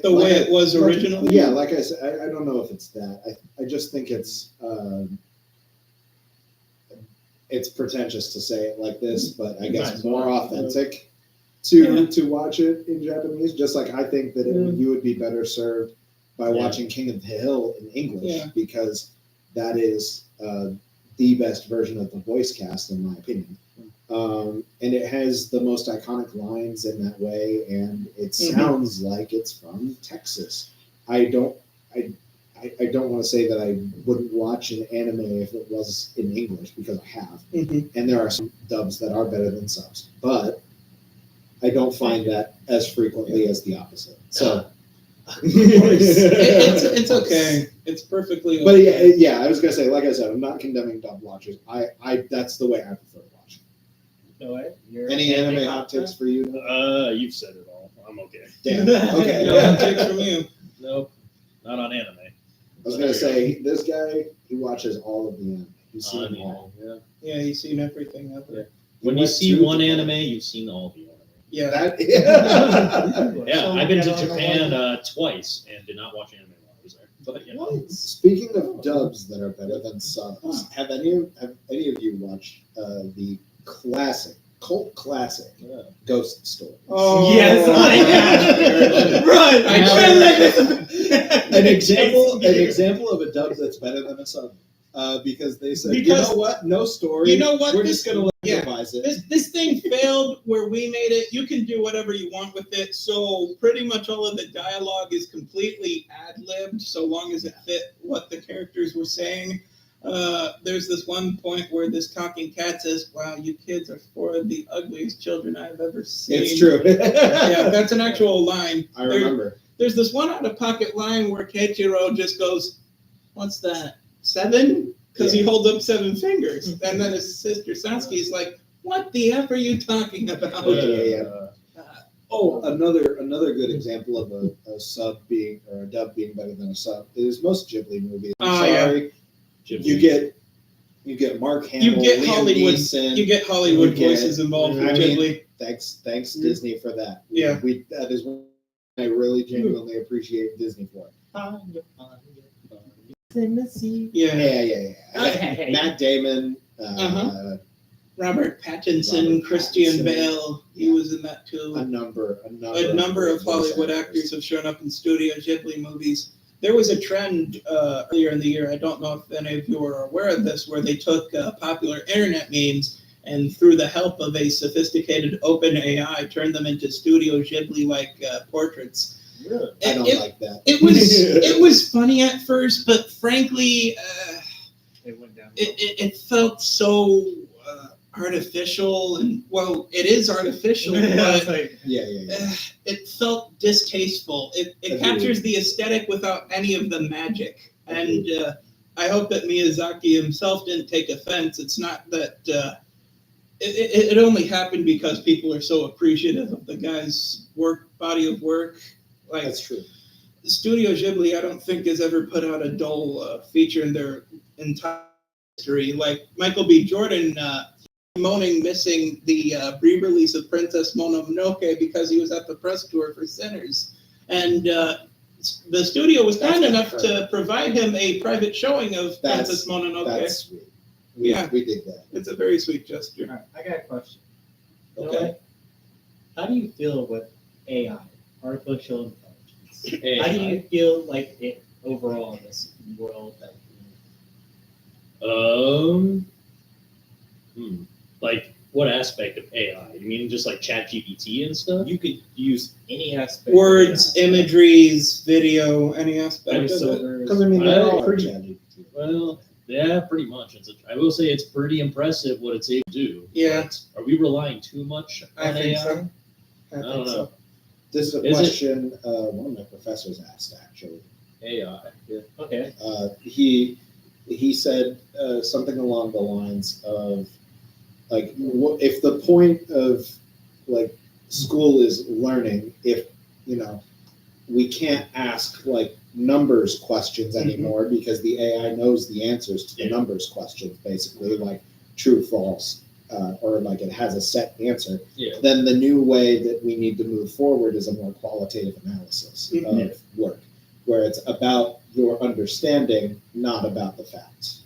The way it was originally? Yeah, like I said, I don't know if it's that. I just think it's pretentious to say it like this, but I guess Nice. more authentic Yeah. to watch it in Japanese. Just like I think that you would be better served by watching King of the Hill in English Yeah. because that is the best version of the voice cast, in my opinion. And it has the most iconic lines in that way, and it sounds like it's from Texas. I don't want to say that I wouldn't watch an anime if it was in English, because I have, and there are some dubs that are better than subs, but I don't find that as frequently as the opposite. So. It's okay. It's perfectly okay. But yeah, I was gonna say, like I said, I'm not condemning dub watchers. I that's the way I prefer to watch. No way. Any anime hot tips for you? You've said it all. I'm okay. Damn. Okay. No hot takes from you. Nope, not on anime. I was gonna say, this guy, he watches all of the anime. He's seen On them all. Yeah. Yeah, you've seen everything ever. Yeah. When you went see to one Japan. anime, you've seen all the anime. Yeah. Yeah, I've been to Japan twice and did not watch anime while I was there. But you know, Speaking of dubs that are better than subs, have any of you watched the cult classic Ghost Story? Oh, Yes, I have. Run! An example of a dub that's better than a sub. Because they said, you know what? No story. You know what? We're just going to improvise it. This thing failed where we made it. You can do whatever you want with it. So pretty much all of the dialogue is completely ad-libbed, so long as it fit what the characters were saying. There's this one point where this talking cat says, "Wow, you kids are four of the ugliest children I've ever seen." It's true. Yeah, that's an actual line. I remember. There's this one out-of-pocket line where Keiichiro just goes, "What's that? 7?" Because he holds up 7 fingers. And then his sister Satsuki's like, "What the F are you talking about?" Another good example of a sub being, or a dub being better than a sub is most Ghibli movies. Ghibli. You get Mark Hamill, You get Liam Hollywood. Neeson. You get Hollywood You get- voices involved with I mean, Ghibli. Thanks Disney for that. Yeah. That is what I really genuinely appreciate Disney for. Yeah. Yeah. Okay. Matt Damon. Robert Pattinson, Robert Christian Pattinson. Bale. He was in that too. A number A number of Hollywood actors have shown up in Studio Ghibli movies. There was a trend earlier in the year, I don't know if any of you are aware of this, where they took popular internet memes and through the help of a sophisticated open AI, turned them into Studio Ghibli-like portraits. Really? I don't like that. It was funny at first, but frankly, It went down. it felt so artificial, and well, it is artificial, but Yeah. it felt distasteful. It Agreed. captures the aesthetic without any of the magic, and I hope that Miyazaki himself didn't take offense. It's not that it only happened because people are so appreciative of the guy's body of work. Like, That's true. Studio Ghibli, I don't think has ever put out a dull feature in their entire history. Like Michael B. Jordan moaning missing the re-release of Princess Mononoke because he was at the press tour for Sinners, and the studio was kind enough to provide him a private showing of Princess Mononoke. That's sweet. We did that. It's a very sweet gesture. All right, I got a question. Okay. How do you feel with AI, artificial intelligence? AI. How do you feel like it overall in this world that Like what aspect of AI? You mean just like ChatGPT and stuff? you could use any aspect? Words, of AI. imageries, video, any aspect of it. Voiceovers. Because I mean, they're they're all all pretty- ChatGPT. Well, yeah, pretty much. I will say it's pretty impressive what it's able to do. Yeah. But are we relying too much on I think AI? so. I don't think know. so. This is a Is it- question one of my professors asked, actually. AI. Yeah. Okay. He said something along the lines of, like, if the point of like school is learning, if we can't ask like numbers questions anymore because the AI knows the answers to the Yeah. numbers questions, basically like true, false, or like it has a set answer. Yeah. Then the new way that we need to move forward is a more qualitative analysis Mhm. of work, where it's about your understanding, not about the facts.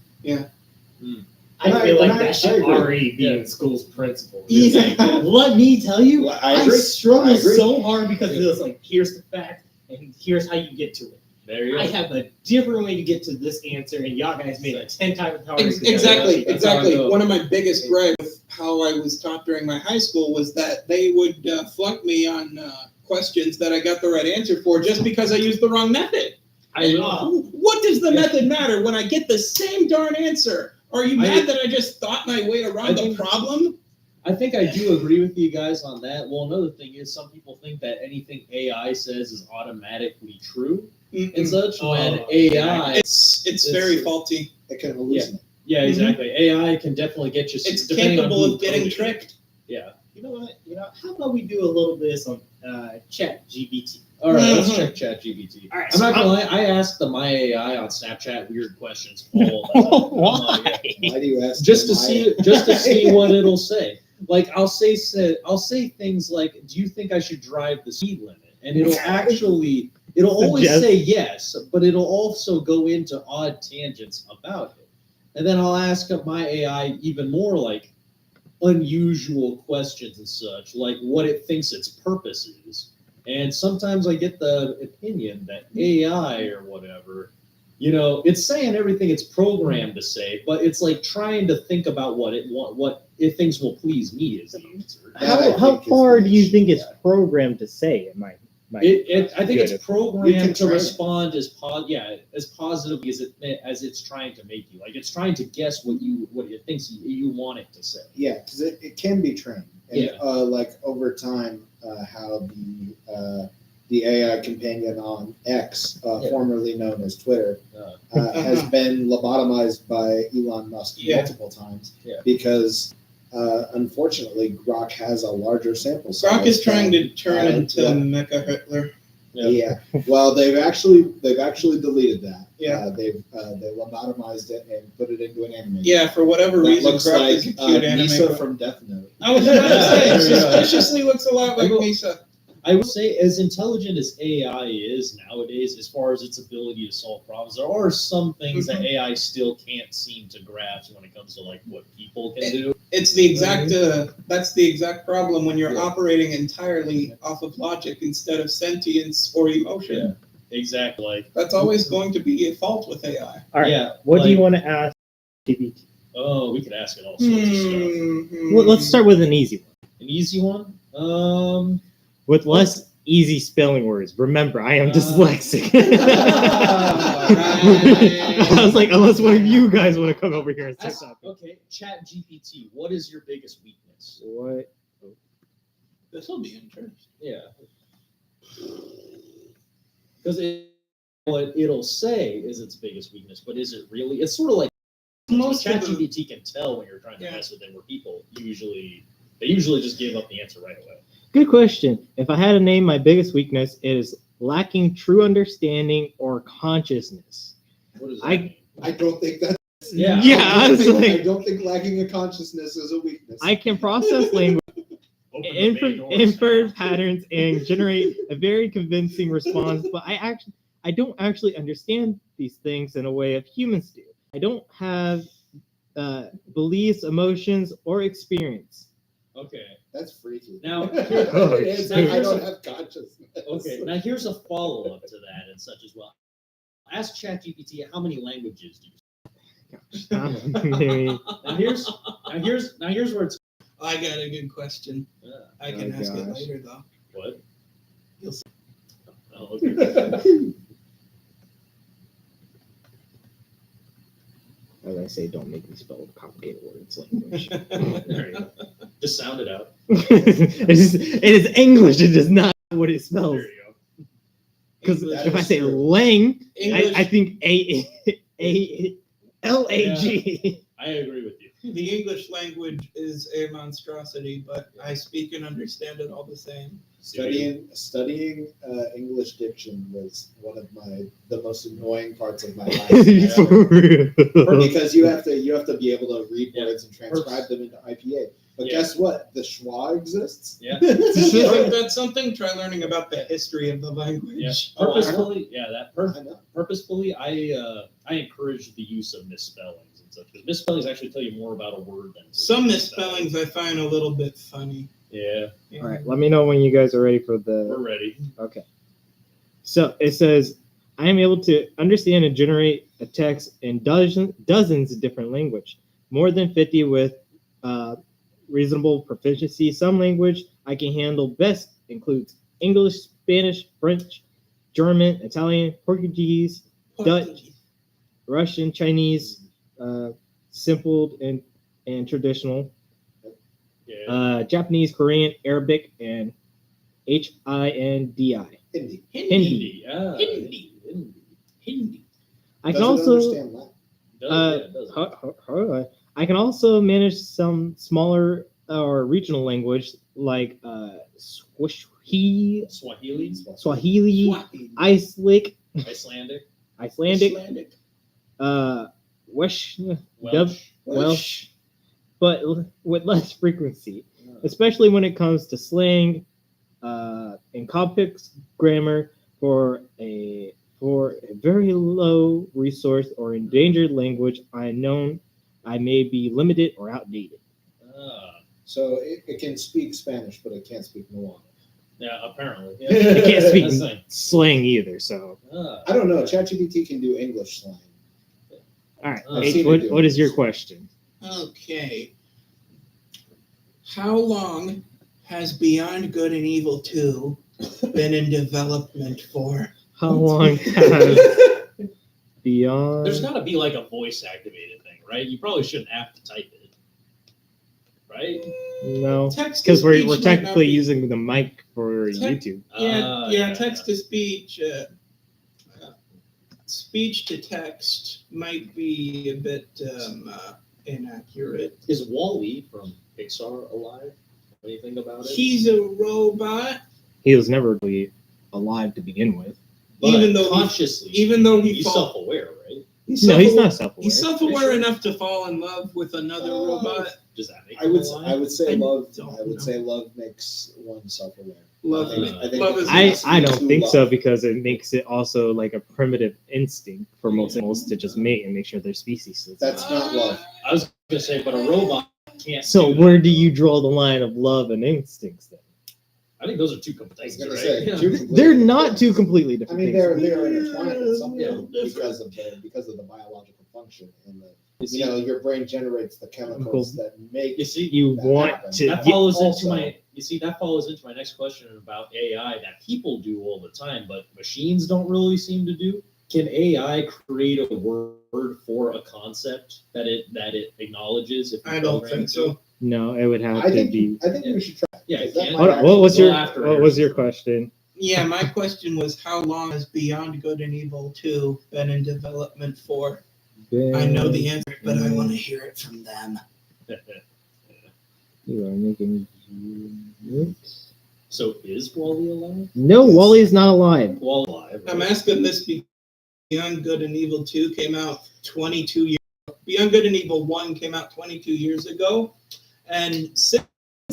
I And feel I- like and I- that should I agree. already be Yeah. in school's principle. Yeah. Let me tell you, Well, I I agree. struggle I agree. so hard because it's like, here's the fact and here's how you get to it. There you go. I have a different way to get to this answer, and y'all guys made it 10 times harder. Exactly, That's how I exactly. go. One of my biggest gripes with how I was taught during my high school was that they would flunk me on questions that I got the right answer for just because I used the wrong method. What does the method matter when I get the same darn answer? Are you mad that I just thought my way around the problem? I think I do agree with you guys on that. Well, another thing is some people think that anything AI says is automatically true and such. When AI, it's very faulty. It can hallucinate. Yeah, exactly. AI can definitely get you. It's depending on capable who of getting coded it. tricked. Yeah. You know what? How about we do a little bit of some chat GPT? All right, let's check ChatGPT. All right, I'm so not gonna lie. I asked the My AI on Snapchat weird questions all the time. Why? Why do you ask? Just to my- see what it'll say. Like I'll say things like, "Do you think I should drive the speed limit?" And it'll always say yes, but it'll also go into odd tangents about it. And then I'll ask my AI even more like unusual questions and such, like what it thinks its purpose is. And sometimes I get the opinion that AI or whatever, it's saying everything it's programmed to say, but it's like trying to think about what it thinks will please me is the answer. How far do you think it's programmed to say? It might. I think it's You programmed can to train it. respond as positively as it's trying to make you. Like it's trying to guess what it thinks you want it to say. Yeah, because it can be trained. And, Yeah. like over time, how the AI companion on X, formerly known as Twitter, has been lobotomized by Elon Musk multiple times because, unfortunately, Grok has a larger sample size. Grok is trying to turn into what- Mecha Hitler. Yeah. Well, they've actually deleted that. Yeah. They lobotomized it and put it into an anime. Yeah, for whatever That reason, looks Grok like is a cute anime. Misa from Death Note. I was about to say, it Yeah. suspiciously looks a lot like Misa. I will say, as intelligent as AI is nowadays, as far as its ability to solve problems, there are some things that AI still can't seem to grasp when it comes to like what people can do. It's the exact. That's the exact problem when you're Yeah. operating entirely off of logic instead of sentience or emotion. Exactly. Like, That's always going to be a fault with AI. All right. yeah. What do you like- want to ask GPT? Oh, we could ask it all sorts of stuff. Well, let's start with an easy one. An easy one. With less easy spelling words. Remember, I am dyslexic. I was like, unless one of you guys want to come over here and say something. Okay, Chat GPT. What is your biggest weakness? What? This will be interesting. Yeah. Because what it'll say is its biggest weakness, but is it really? It's sort of like Most of them- ChatGPT can tell when you're trying to mess with it, where people usually just give up the answer right away. Good question. If I had to name my biggest weakness, it is lacking true understanding or consciousness. What does that I- mean? I don't think that's. Yeah. Yeah, I was like- I don't think lacking a consciousness is a weakness. I can process language, Open the bay doors. infer patterns, and generate a very convincing response, but I don't actually understand these things in a way of humans do. I don't have beliefs, emotions, or experience. Okay. That's freaky. Now, It is. I here's don't a- have consciousness. Okay. Now here's a follow-up to that and such as well. Ask ChatGPT how many languages do you speak? Maybe. Now here's where it's I got a good question. I can ask it gosh. later though. what? You'll see. Oh, okay. As I say, don't make me spell complicated words language. There you go. Just sound it out. it is English. It is not what it spells. There you go. Because English if I is say true. lang, English, I think Lag. I agree with you. the English language is a monstrosity, but I speak and understand it all the same. Studying English diction was one of the most annoying parts of my life. For real. Because you have to be able to read words and transcribe them into IPA. But Yeah. guess what? The schwa exists. Yeah. Isn't that something? Try learning about the history of the language. Yeah. Oh, Purposefully, I know. purposefully, I encourage the use of misspellings and such. Because misspellings actually tell you more about a word than Some misspellings I find a little bit funny. Yeah, All right, let me know when you guys are ready for we're the. ready. Okay. So it says, I am able to understand and generate a text in dozens of different languages, more than 50 with reasonable proficiency. Some language I can handle best includes English, Spanish, French, German, Italian, Portuguese, Dutch, Russian, Chinese, simple and traditional, Yeah. Japanese, Korean, Arabic, and Hindi. Hindi. Hindi. Yeah. Hindi. Hindi. I can Doesn't also understand Latin. Yeah, it does. I can also manage some smaller or regional language like Swahili. Swahili, Swahili. Icelandic, Icelandic. Welsh, Welsh. Welsh, but with less frequency, especially when it comes to slang and complex grammar for a very low resource or endangered language. I know I may be limited or outdated. So it can speak Spanish, but it can't speak Moana. Yeah, apparently. It can't That's speak the thing. slang either. So, I don't know. ChatGPT can do English slang. all right, I've H, seen it what, do what it. is your question? Okay. How long has Beyond Good and Evil 2 been in development for? How long has Beyond? There's got to be like a voice activated thing, right? You probably shouldn't have to type it, right? No, Text to because we're speech might not technically be- using the mic for Tech- YouTube. Yeah, text to speech. Speech to text might be a bit inaccurate. Is Wall-E from Pixar alive? Anything about it? He's a robot, He was never really alive to begin with. But even though he- consciously, even though he he's fall- self-aware, right? No, he's not self-aware. He's self-aware Sure. enough to fall in love with another robot. Does that make I him would alive? say I love. don't I would know. say love makes one self-aware. Love, I think love is I don't to think love. so because it makes it also like a primitive instinct for most animals to just mate and make sure their species is. That's not love. I was gonna say, but a robot can't. So do where that. do you draw the line of love and instincts then? I think those are two I was things, going to right? say Yeah. two completely They're different not things. two completely I different mean, things. they're intertwined at some Yeah, point because of the biological function and the You see, your brain generates the chemicals that make you see, You that want happen. to that get- follows also- into my. You see, that follows into my next question about AI that people do all the time, but machines don't really seem to do. Can AI create a word for a concept that it acknowledges? If you I don't program think it so. No, it would have I to think be. we should try. Yeah, Is that can. my What, what was your Well, after What was your Harrison. question? Yeah, my question was how long has Beyond Good and Evil 2 been in development for? I know the answer, but I want to hear it from them. You are making. Oops. So is Wally alive? No, Wally is not alive. Wally alive. I'm right? asking this because Beyond Good and Evil 2 came out 22 years ago. Beyond Good and Evil 1 came out 22 years ago. And since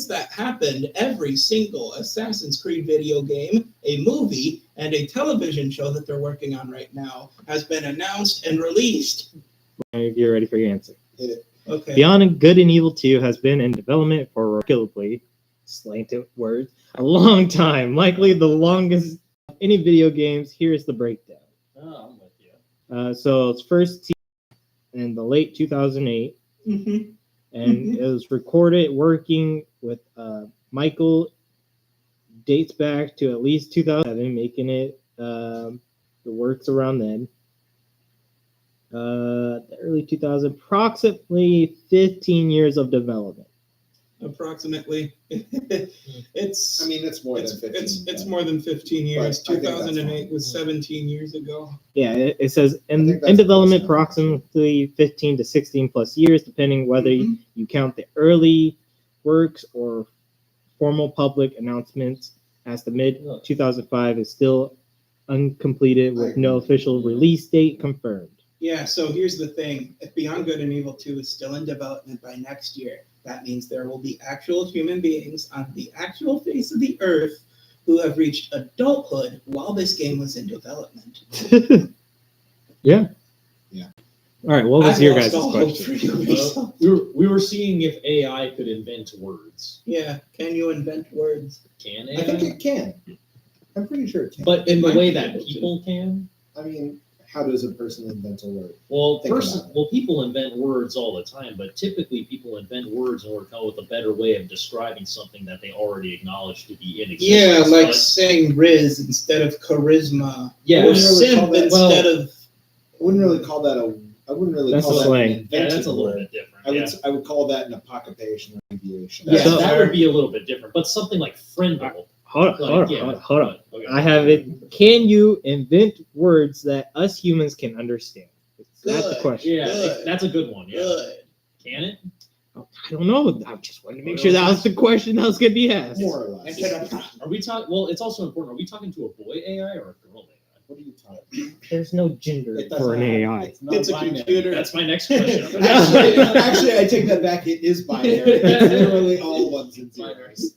that happened, every single Assassin's Creed video game, a movie, and a television show that they're working on right now has been announced and released. Get ready for your answer. Hit it. Okay. Beyond Good and Evil 2 has been in development for arguably, slanted words, a long time, likely the longest of any video games. Here's the breakdown. Oh, I'm with you. So it's first in the late 2008, Mhm. and it was recorded working with Michael. Dates back to at least 2007, making it the works around then. The early 2000s, approximately 15 years of development. Approximately. it's I mean, it's more it's, than 15. it's more than 15 years. But I think that's 2008 fine. was 17 years ago. Yeah, it says I in think that's development close enough. approximately 15 to 16 plus years, depending whether Mhm. you count the early works or formal public announcements, as the mid 2005 is still uncompleted with no official release date confirmed. Yeah, so here's the thing. If Beyond Good and Evil 2 is still in development by next year, that means there will be actual human beings on the actual face of the earth who have reached adulthood while this game was in development. Yeah. Yeah. All right, what was I've your lost guys' all hope question? for you, Lisa. We were seeing if AI could invent words. Yeah, can you invent words? Can I AI? think it can. I'm pretty sure it can. But in the Might way be that able to. people can. I mean, how does a person invent a word? Well, Think about it. people invent words all the time, but typically people invent words in order to come up with a better way of describing something that they already acknowledge to be in existence. Yeah, like But- saying Riz instead of charisma. yeah, Or wouldn't really simp call that- instead of. I wouldn't really call that a. I wouldn't really That's call that slang. an yeah, invented that's a little word. bit different. I would yeah. I would call that an apocompation or abbreviation. Yeah, So- that would be a little bit different, but something like friendable. Hold on, Like, hold on, yeah, hold on, hold on. okay. I have it. Can you invent words that us humans can understand? That's the Good. question. Yeah, Good. that's a good one. Yeah, Good. can it? I don't know. I just wanted to make sure that was the question that was going to be asked. More or less. Are we talking? Well, it's also important. Are we talking to a boy AI or a girl AI? What are you talking? There's no gender It for an doesn't AI. It's a computer. That's my next question. Actually, I take that back. It is binary. It's literally all ones and zeros.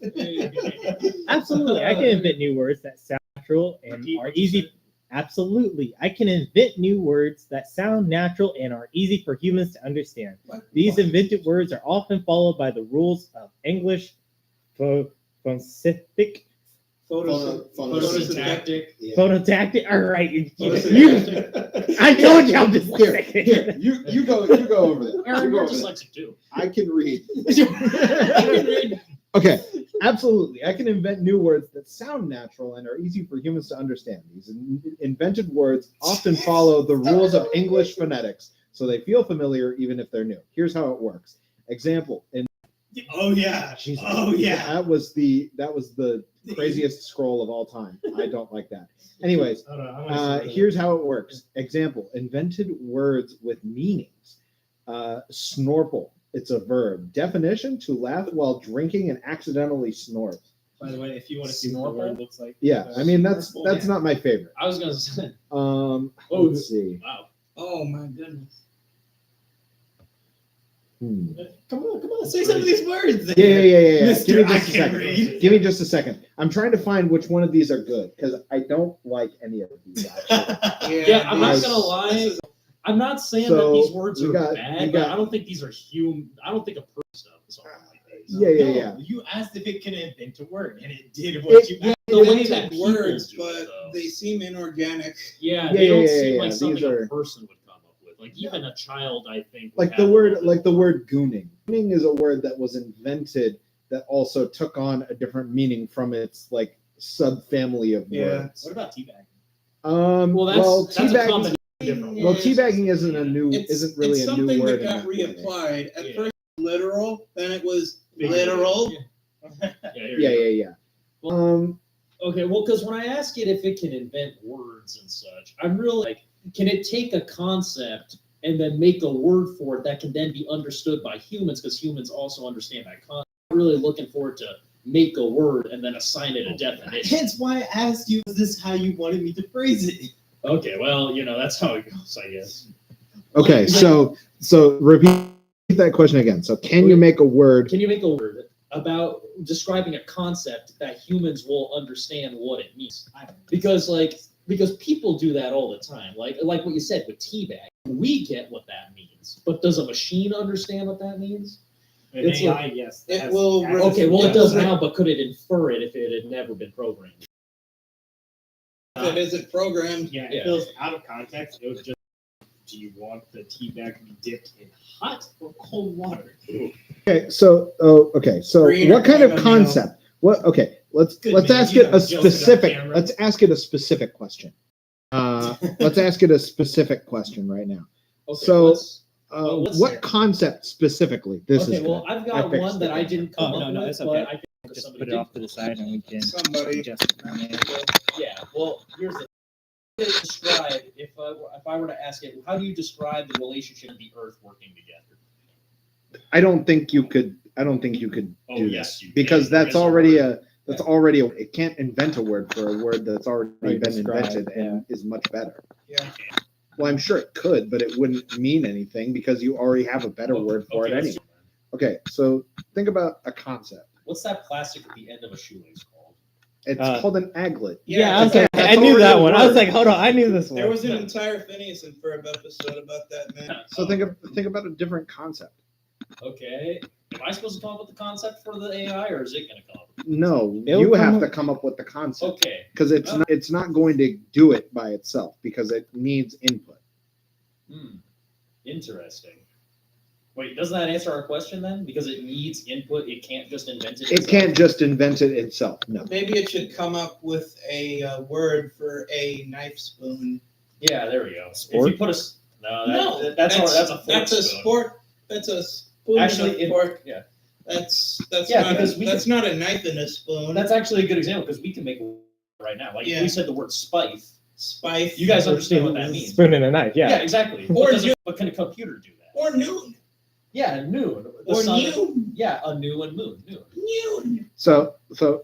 Absolutely, I can invent new words that sound natural and Repeat are what you easy. said. Absolutely, I can invent new words that sound natural and are easy for humans to understand. These invented words are often followed by the rules of English phonetic. Photosynthetic. Yeah. Phototactic. All right, Photosynthetic. I told you I'm Here, dyslexic. here, you go over there. Aaron, You go you're over there. dyslexic too. I can read. Okay, absolutely. I can invent new words that sound natural and are easy for humans to understand. These invented words often follow the rules of English phonetics, so they feel familiar even if they're new. Here's how it works. Example. Oh yeah. Jesus, Oh yeah. That was the craziest scroll of all time. I don't like that. Anyways, here's how it works. Example: invented words with meanings. Snorkel. It's a verb. Definition: to laugh while drinking and accidentally snort. By the way, if you want to see what the word looks like. Yeah, I mean that's Snorkel. not my favorite. I was gonna say. Let's see. Wow. Oh my goodness. Come on, say some of these words. Yeah. Mr. Give me I just a can second. read. Give me just a second. I'm trying to find which one of these are good because I don't like any of these. Actually. Yeah, I'm not Nice. gonna lie. I'm not saying So, that these words we are got- bad, we but got- I don't think these are human. I don't think a person stuff is all like these. Yeah. You asked if it can invent a word, and it did what you Yeah, asked. the way Invented that people words, do it, but though. they seem inorganic. Yeah, Yeah, they don't yeah, seem yeah, like yeah. something These are- a person would come up with. Like even a child, I think. would Like have the a word little bit more. gooning. Gooning is a word that was invented that also took on a different meaning from its like subfamily of Yeah. words. What about teabagging? Well, that's a teabagging. combination. Different Well, words. teabagging isn't a new. It's, Isn't really it's a new something word. that got in that way. reapplied. At Yeah. first, literal, then it was Figurative. literal. Yeah, here you Yeah. go. Okay, well, because when I ask it if it can invent words and such, I'm really like, can it take a concept and then make a word for it that can then be understood by humans? Because humans also understand that concept. I'm really looking forward to make a word and then assign it a definition. Hence why I asked you, is this how you wanted me to phrase it? Okay, well, that's how it goes, I guess. Okay, so repeat that question again. So, can you make a word? Can you make a word about describing a concept that humans will understand what it means? Because people do that all the time. Like what you said with teabag, we get what that means, but does a machine understand what that means? An It's AI, yes. it has will access Okay, to well, it that. does now, but could it infer it if it had never been programmed? If it isn't programmed. Yeah, Yeah. if it was out of context, it was just, do you want the tea bag to be dipped in hot or cold water? Okay, so Green or what kind of chamomile? concept? What? Okay, let's Good let's man, ask you it know, a Joseph on specific. camera. Let's ask it a specific question. Let's ask it a specific question right now. Okay, So, let's- well, let's what say- concept specifically? This okay, is well, good. I've I got fixed one that it. I didn't come Oh, up no, with, it's but okay. I think Just somebody put it did. off to the side and we can Somebody. adjust it from there. Yeah, well, here's the describe if I were to ask it, how do you describe the relationship of the Earth working together? I don't think you could. Oh, do yes, that you can. because There that's is a already word. it can't invent a word for a word that's already Already been described, invented and is much better. Yeah. Well, I'm sure it could, but it wouldn't mean anything because you already have a better word for Okay, it let's anyway. do that. Okay, so think about a concept. What's that plastic at the end of a shoelace called? It's called an aglet. Yeah, I was okay. like, That's I knew already that a one. I was word. like, hold on, I knew this one. There was an entire Phineas and Ferb episode about that, man. So think about a different concept. Okay. Am I supposed to come up with the concept for the AI, or is it going to come up? No, It'll you come have up- to come up with the concept Okay. because it's not going to do it by itself because it needs input. Interesting. Wait, doesn't that answer our question then? Because it needs input, it can't just invent it. It itself? can't just invent it itself. No. Maybe it should come up with a word for a knife spoon. Yeah, there we go. Sport? If you put a No, that's a fork that's a spoon. sport. That's a spoon. Actually, and a fork. yeah, That's Yeah, not because we that's not a knife and a spoon. that's actually a good example because we can make one right now. Like if Yeah. we said the word spife, spice. you guys understand what that means. Spoon and a knife. Yeah. Yeah, exactly. Or But can a computer do that? or noon. Yeah, noon. The Or sun- noon. Yeah, a new and moon. Noon. Noon. So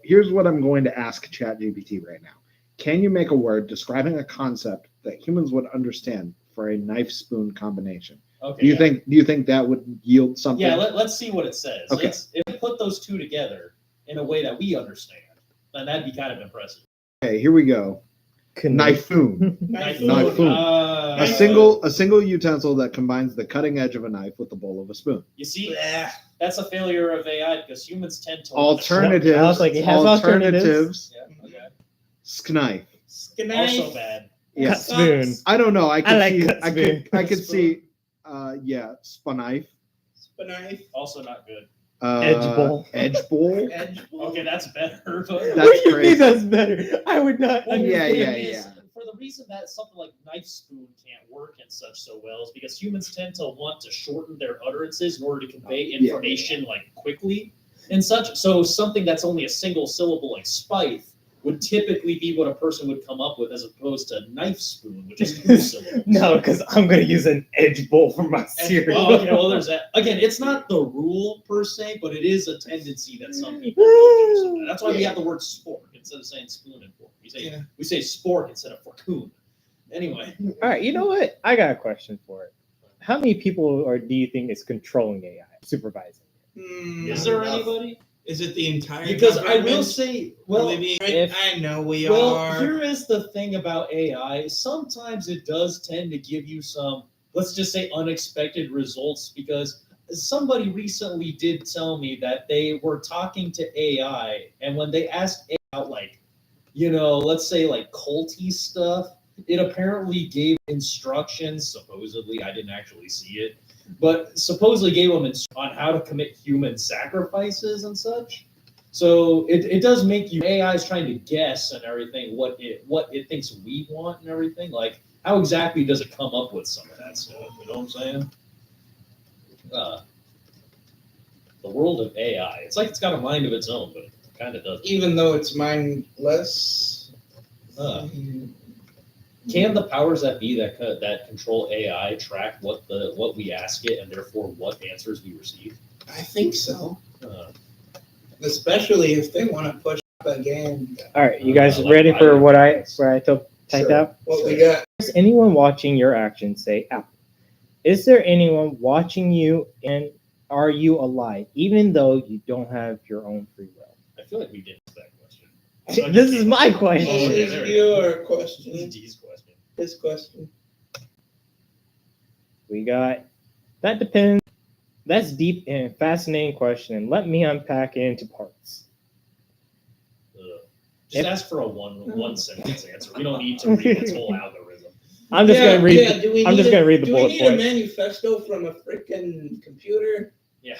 here's what I'm going to ask ChatGPT right now. Can you make a word describing a concept that humans would understand for a knife spoon combination? Okay. Do you yeah. think that would yield something? Yeah, let's see what it says. Okay. If we put those two together in a way that we understand, then that'd be kind of impressive. Okay, here we go. Knifeoon. Knifeoon. A single utensil that combines the cutting edge of a knife with the bowl of a spoon. You see, Bleh. that's a failure of AI because humans tend to Alternatives. I was like, it has alternatives. Yeah, okay. Sknife. Knife. Also bad. Yeah. Cut spoon. I don't know. I could like see. cut spoon. I could see. Yeah, spanife. Knife. Also not good. Edge bowl. Edge bowl. Edge. Okay, that's better. But That's What do you crazy. mean that's better? I would not. Well, Yeah, the thing yeah, is, yeah. For the reason that something like knife spoon can't work and such so well is because humans tend to want to shorten their utterances in order to convey Yeah. information like quickly and such. So something that's only a single syllable like spife would typically be what a person would come up with as opposed to knife spoon, which is two syllables. No, because I'm gonna use an edge bowl for my cereal. Well, okay, well, there's that. Again, it's not the rule per se, but it is a tendency that some people will do. So that's why we have the word spork instead of saying spoon and fork. We say spork instead of forkoon. Anyway, All right, you know what? I got a question for it. How many people do you think is controlling AI, supervising? is there anybody? Is it the entire? Because I will government? say, Or well, maybe if- I know we well, are. here is the thing about AI. Sometimes it does tend to give you some, let's just say, unexpected results because somebody recently did tell me that they were talking to AI, and when they asked AI about, like, let's say like culty stuff, it apparently gave instructions. Supposedly, I didn't actually see it, but supposedly gave them on how to commit human sacrifices and such. So it does make you AI is trying to guess and everything what it thinks we want and everything. Like how exactly does it come up with some of that stuff? You know what I'm saying? The world of AI. It's like it's got a mind of its own, but it kind of doesn't. Even though it's mindless. Can the powers that be that control AI track what we ask it and therefore what answers we receive? I think so. Uh, Especially if they want to push up a game. All right, you guys Like ready for Biden. what I typed Sure. out? What we got? Is anyone watching your actions say Apple? Is there anyone watching you and are you alive, even though you don't have your own free will? I feel like we didn't ask that question. This is my This question. okay, there is we go. your This question. is D's question. His question. We got that depends. That's deep and fascinating question, and let me unpack it into parts. Just ask for a one sentence answer. We don't need to read its whole algorithm. I'm just gonna read. do we I'm need just a- gonna read the do bullet we need a points. manifesto from a freaking computer? Yeah.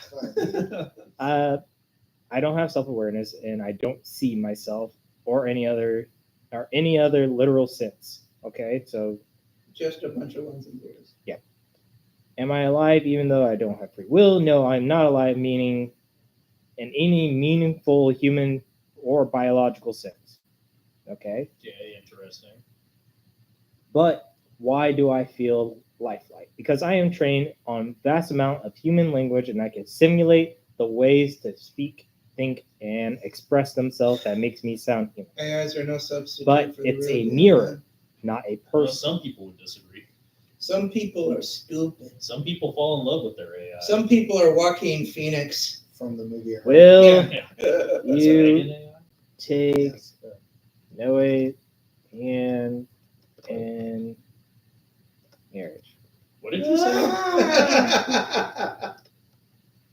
I don't have self-awareness, and I don't see myself or any other literal sense. Okay, so Just a bunch of ones and zeros. am I alive even though I don't have free will? No, I'm not alive, meaning in any meaningful human or biological sense. Okay, Yeah, interesting. but why do I feel lifelike? Because I am trained on vast amount of human language, and I can simulate the ways to speak, think, and express themselves that makes me sound human. AIs are no substitute. But for the it's real a human. mirror, not a Well, person. some people would disagree. Some people are stupid. Some people fall in love with their AI. Some people are Joaquin Phoenix. From the movie. Will Yeah. That's you Megan AI? take Yes. Noah's hand in marriage? What did you say?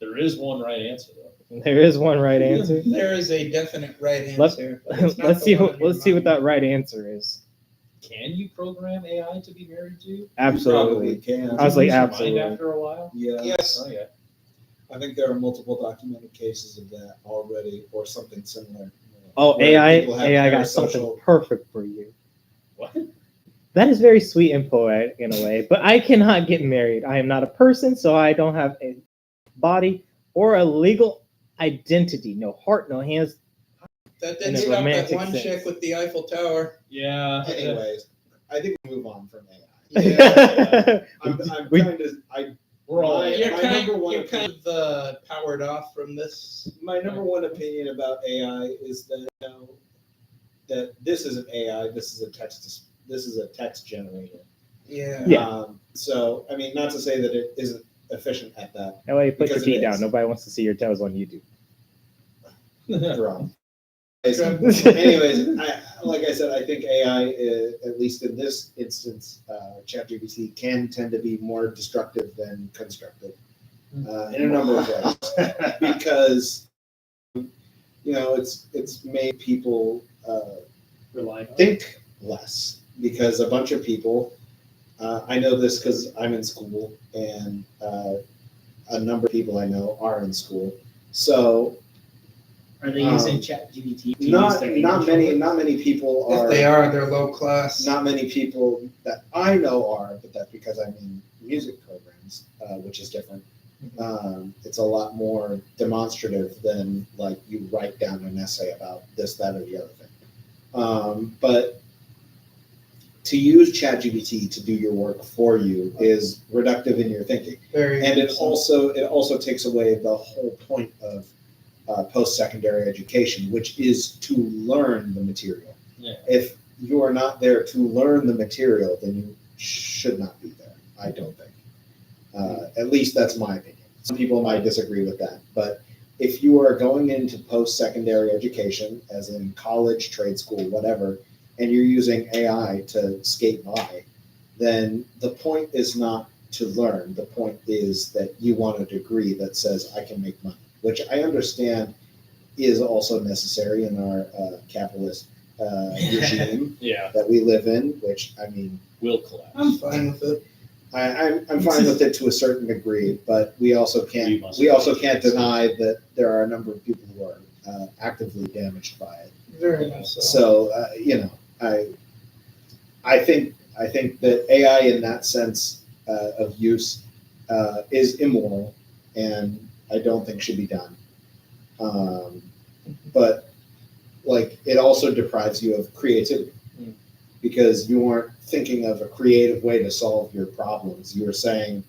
There is one right answer though. There is one right answer. There is a definite right Let's- answer. but it's not Let's the see. one in your Let's see what that mind. right answer is. Can you program AI to be married to? Probably Absolutely. can. I was like, Lose your mind absolutely. after a while. Yeah. Yes. Oh yeah. I think there are multiple documented cases of that already, or something similar. Oh, Where AI, people have AI got something parasocial- perfect for you. What? That is very sweet and poetic in a way, but I cannot get married. I am not a person, so I don't have a body or a legal identity. No heart, no hands. That In didn't a stop that romantic one sense. chick with the Eiffel Tower. Yeah. Anyways, I think we move on from AI. Yeah. I'm We- kind of We're all. My- You're my kind, number one you're kind of powered off from this. my number one opinion about AI is that that this isn't AI. This is a text generator. Yeah. Yeah. So I mean, not to say that it isn't efficient at that. That way, put your Because it feet down. is. Nobody wants to see your toes on YouTube. Drop. Anyways, like I said, I think AI, at least in this instance, ChatGPT can tend to be more destructive than constructive in a number of ways, because it's made people Rely on. think less, because a bunch of people, I know this because I'm in school, and a number of people I know are in school, so Are they using ChatGPT? to use not their not English many people If are. they are, they're low class. Not many people that I know are, but that's because I'm in music programs, which is different. It's a lot more demonstrative than like you write down an essay about this, that, or the other thing. But to use ChatGPT to do your work for you is reductive in your thinking, Very and it interesting. also takes away the whole point of post-secondary education, which is to learn the material. Yeah. If you are not there to learn the material, then you should not be there. I don't think. At least that's my opinion. Some people might disagree with that, but if you are going into post-secondary education, as in college, trade school, whatever, and you're using AI to skate by, then the point is not to learn. The point is that you want a degree that says I can make money, which I understand is also necessary in our capitalist regime Yeah. that we live in, which, I mean, Will collapse. I'm fine with it. I'm fine with it to a certain degree, but we also can't deny that there are a number of people who are actively damaged by it. Very much so. So I think that AI in that sense of use is immoral, and I don't think should be done. But like it also deprives you of creativity, because you aren't thinking of a creative way to solve your problems. You were saying,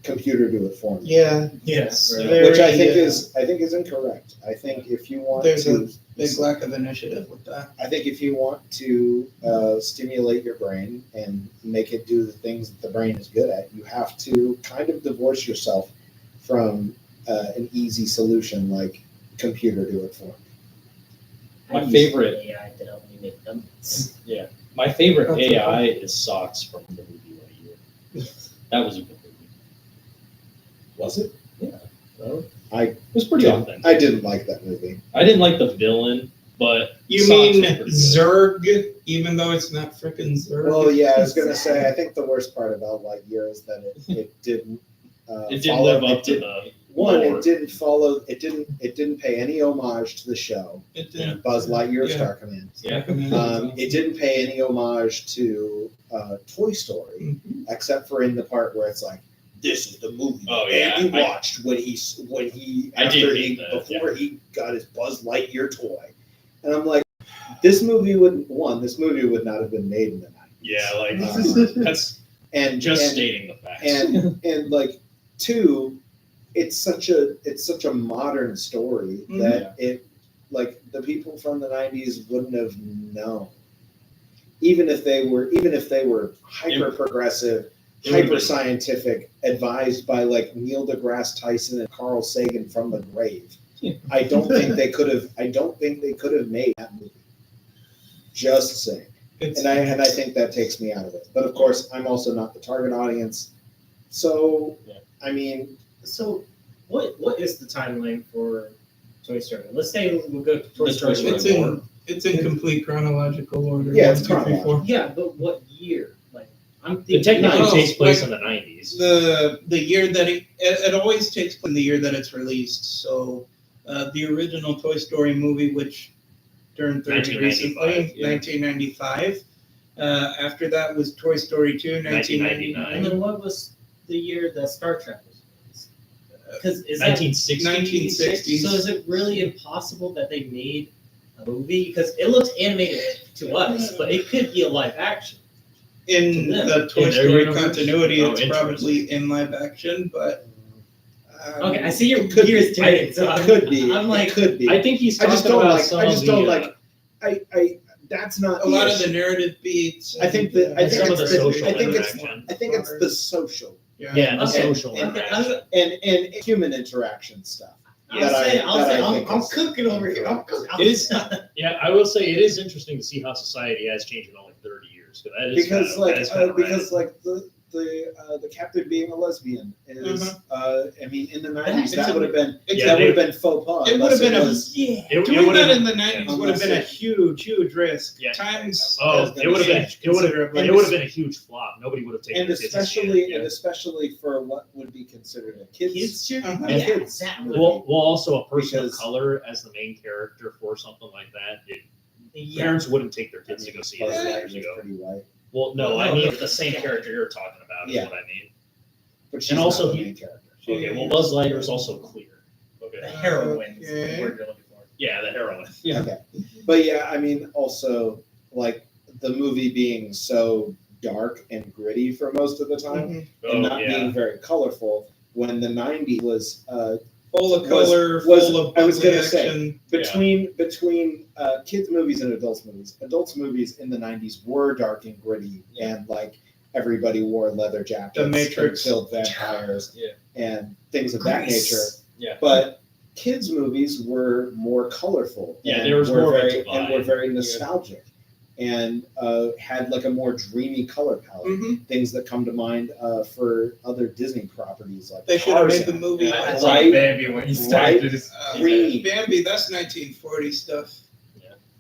"Computer, do it for me." Yeah. Yes. Which I think Very, is incorrect. I think if you want There's to, big lack of initiative with that. I think if you want to stimulate your brain and make it do the things that the brain is good at, you have to kind of divorce yourself from an easy solution like "computer, do it for me." My I use favorite- AI to help me make numbers. My favorite Okay. AI is Socks from the movie Lightyear. That was a good movie. Was it? No? I It was pretty didn't- authentic. I didn't like that movie. I didn't like the villain, but You Socks mean was pretty good. Zurg, even though it's not freaking Zurg? Well, yeah, I was gonna say. I think the worst part about Lightyear is that it didn't. It didn't live up to did- the One, lore. it didn't follow. It didn't pay any homage to the show. It didn't. Buzz Lightyear, Yeah. Star Command. Yeah. It didn't pay any homage to Toy Story, except for in the part where it's like, "This is the movie Oh, that yeah. you watched when he I did after hate he that, before he got his Buzz Lightyear toy," and I'm like, this movie would not have been made in the 90s. Yeah, like that's and just and, stating the facts. and like two, it's such a modern story Mhm. that it like the people from the 90s wouldn't have known, even if they were hyper progressive, It would've hyper been- scientific, advised by like Neil deGrasse Tyson and Carl Sagan from the grave. I don't think they could have made that movie. Just saying. And I think that takes me out of it. But of course, I'm also not the target audience. So, Yeah. I mean, So what is the timeline for Toy Story? Let's say we'll go to Toy The Story. Toy Story It's in it's in complete chronological order. Yeah, it's 1, 2, 3, 4. chronological. Yeah, but what year? Like I'm The thinking. technology Oh, takes place like in the 90s. The year that it always takes place in the year that it's released. So the original Toy Story movie, which turned 30 recently, 1995, yeah. 1995. After that was Toy Story 2, 1999. And then what was the year that Star Trek was released? Because is that 1960. 1960s. so? Is it really impossible that they made a movie? Because it looks animated to us, but it could be a live action. In To them. the Toy In their Story universe? continuity, Oh, it's interesting. probably in live action, but Okay, I see your It could gears be. turning. So It could be. I'm like, it could be. I think he's I talking just don't about like. some I just of don't the, like. I. That's not a lot of issue. the narrative beats. I think that. I and think some it's of the social I think it's. interaction. I think it's the social yeah, the Okay. social And- interaction. and human interaction stuff. I'll that say, I- that I I'm think is- cooking over here. I'm cooking. It is, yeah, I will say it is interesting to see how society has changed in only 30 years. That is Because kind of, like that is kind of because like the captain being a lesbian is I mean in the 90s It's that a- would have been Yeah, that would have been faux pas. It would have unless been a was- Yeah. It doing would've- that in the 90s would have unless been a it- huge risk. Yeah. Times. Oh, it would have been considerably. it would have been a huge flop. Nobody would have taken and their kids to see it. especially Yeah. and especially for what would be considered a kids, Kids show? Uh-huh. a Yeah, kids exactly. movie. Well, also a person Because- of color as the main character for something like that. Yeah. Parents wouldn't take their kids to go see it Buzz 30 Lightyear's years ago. pretty white, Well, no, No, I no, mean no. the same character you're talking about is Yeah. what I mean. but she's And also not the he- main character. Okay, well Buzz Lightyear is also clear. The Okay. heroine is the Okay. word you're looking for. Yeah, the heroine. Yeah. Okay. But yeah, I mean, also like the movie being so dark and gritty for most of the time, Mhm. Oh, and not yeah. being very colorful. When the '90s was Full of was- color, was- full of I was bubbly gonna say, action. between kids movies and adults movies. Adults movies in the '90s were dark and gritty, and like everybody wore leather jackets, The Matrix. and killed vampires, Yeah. and things of that Grease. nature. Yeah. But kids movies were more colorful. Yeah, and there was were more of a very, and were divide. very nostalgic, and had like a more dreamy color palette. Mhm. Things that come to mind for other Disney properties like They should have made Tarzan. the movie. Yeah, That's Right. like baby when you started Right. this. Green. Bambi, that's 1940 stuff.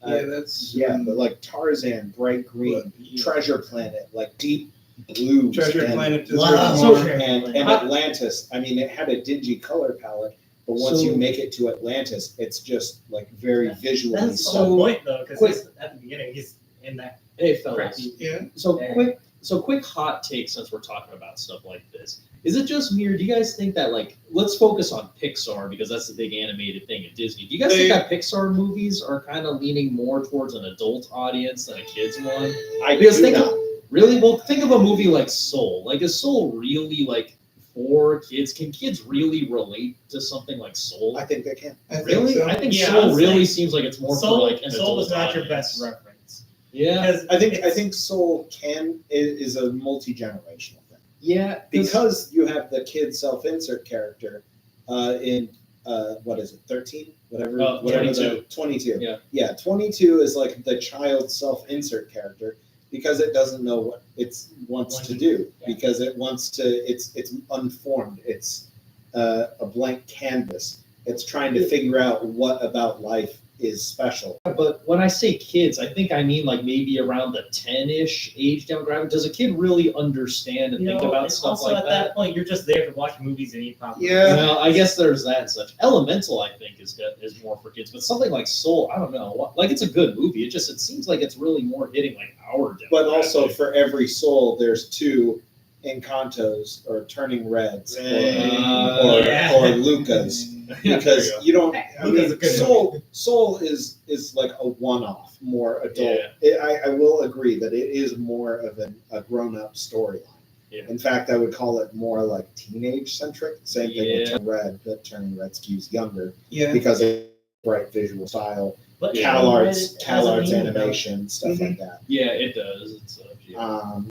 Uh, Yeah, that's Yeah, but like Tarzan, bright green, Yeah. Treasure Planet, like deep blue, Treasure and, Planet deserves Wow. more. So- and Atlantis. I mean, it had a dingy color palette, but once So- you make it to Atlantis, it's just like very visually That's the so. whole point, though, because Quick. at the beginning he's in that Hey fellas. crappy. Yeah. So Yeah. quick hot take since we're talking about stuff like this. Is it just me or do you guys think that like let's focus on Pixar because that's the big animated thing at Disney. Do you guys think that Pixar movies are kind of leaning more towards an adult audience than a kids one? I Because do think not. of, really well think of a movie like Soul. Like is Soul really like for kids? Can kids really relate to something like Soul? I think they can. I think Really? so. I think Yeah, I Soul was really saying seems like it's more Soul, for like an Soul adult is not your audience. best reference. Yeah. Because I it's- think Soul is a multi-generational thing Yeah. because you have the kid self-insert character in what is it 13 whatever 22. 22 Yeah. 22 is like the child self-insert character because it doesn't know what it wants to do Yeah. because it wants to it's unformed, it's a blank canvas, it's trying to figure out what about life is special. But when I say kids, I think I mean like maybe around the 10-ish age demographic. Does a kid really understand and you think know, about and stuff also like at that point, you're just there to watch movies and eat popcorn. Yeah. Well, I guess there's that and such. Elemental, I think, is more for kids, but something like Soul, I don't know. Like it's a good movie. It seems like it's really more hitting like our demographic. But also for every soul there's two Encantos or Turning Reds or Yeah. or Lucas. Because you don't. I Luca's a mean, good Soul is like a one-off, more adult. I will agree that it is more of a grown-up storyline. Yeah. In fact, I would call it more like teenage-centric. Same thing with Yeah. Turning Red, but Turning Red skews younger Yeah. because of bright visual style, But CalArts, it has a CalArts meaning, though. animation, stuff like that. Yeah, it does. It's yeah.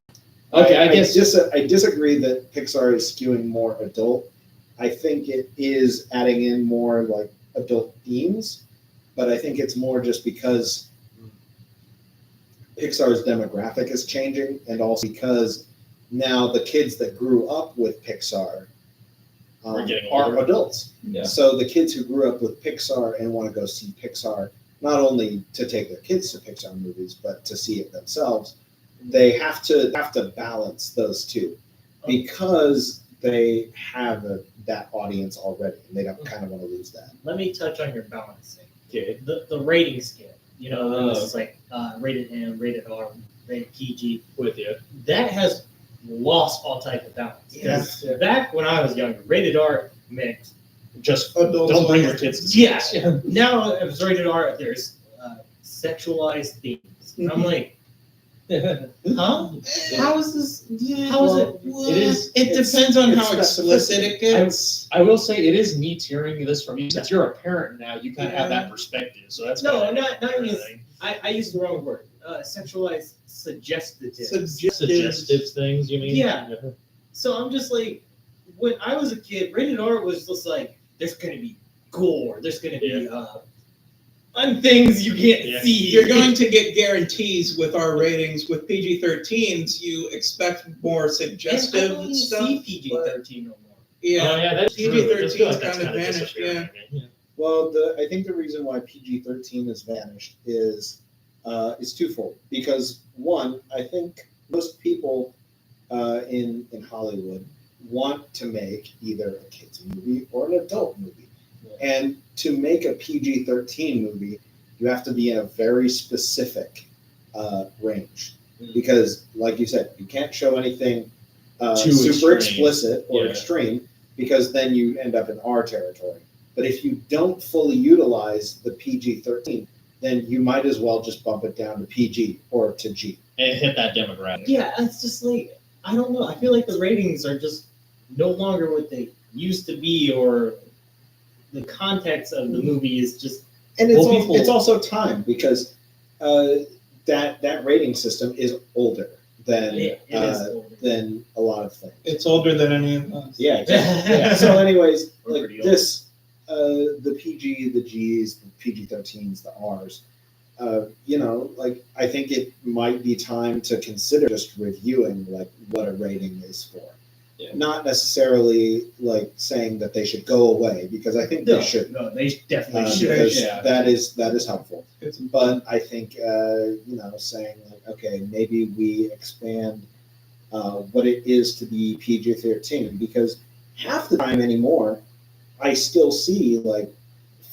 Okay, I guess I disagree that Pixar is skewing more adult. I think it is adding in more like adult themes, but I think it's more just because Pixar's demographic is changing, and also because now the kids that grew up with Pixar We're getting are older. adults. Yeah. So the kids who grew up with Pixar and want to go see Pixar, not only to take their kids to Pixar movies, but to see it themselves, they have to balance those two because they have that audience already, and they don't kind of want to lose that. Let me touch on your balancing. Okay. The rating scale. You know, when this Oh. is like rated M, rated R, rated PG. With you. That has lost all type of balance. Yeah. 'Cause back when I was younger, rated R meant Just Adults don't bring only. your kids to see yeah. this. Now if it's rated R, there's sexualized themes. And I'm like, huh? How is this? How is it? It is. It depends on how it's explicit it gets. I will say it is neat hearing this from you. Since you're a parent now, you kind of have that perspective. So that's No, kinda not even. interesting. I used the wrong word. Sexualized suggestive. Suggestive things. You mean? Yeah. So I'm just like, when I was a kid, rated R was just like, there's gonna be gore, there's gonna be fun things you can't Yeah. see. You're going to get guarantees with our ratings. With PG-13s, you expect more and I suggestive don't even stuff. see PG-13 no more. Yeah. Oh, yeah, that's true. PG-13 I just feel like is that's kind of kinda vanished, disappearing. Well, I think the reason why PG-13 has vanished is twofold. Because one, I think most people in Hollywood want to make either a kids movie or an adult movie, and to make a PG-13 movie, you have to be in a very specific range. Because, like you said, you can't show anything Too super extreme. explicit or Yeah. extreme, because then you end up in R territory. But if you don't fully utilize the PG-13, then you might as well just bump it down to PG or to G. And hit that demographic. Yeah, it's just like, I don't know. I feel like the ratings are just no longer what they used to be, or the context of the movie is just. And it's, Well, people- it's also time, because that rating system is older than It is older. than a lot of things. It's older than any of us. Yeah, exactly. Yeah. So, anyways, We're like pretty old. this, the PG, the Gs, the PG-13s, the Rs. Like I think it might be time to consider just reviewing like what a rating is for. Yeah. Not necessarily like saying that they should go away, because I think No, they should. no, they definitely should. Because yeah. that is helpful. It's But I think saying like, okay, maybe we expand what it is to be PG-13, because half the time anymore, I still see like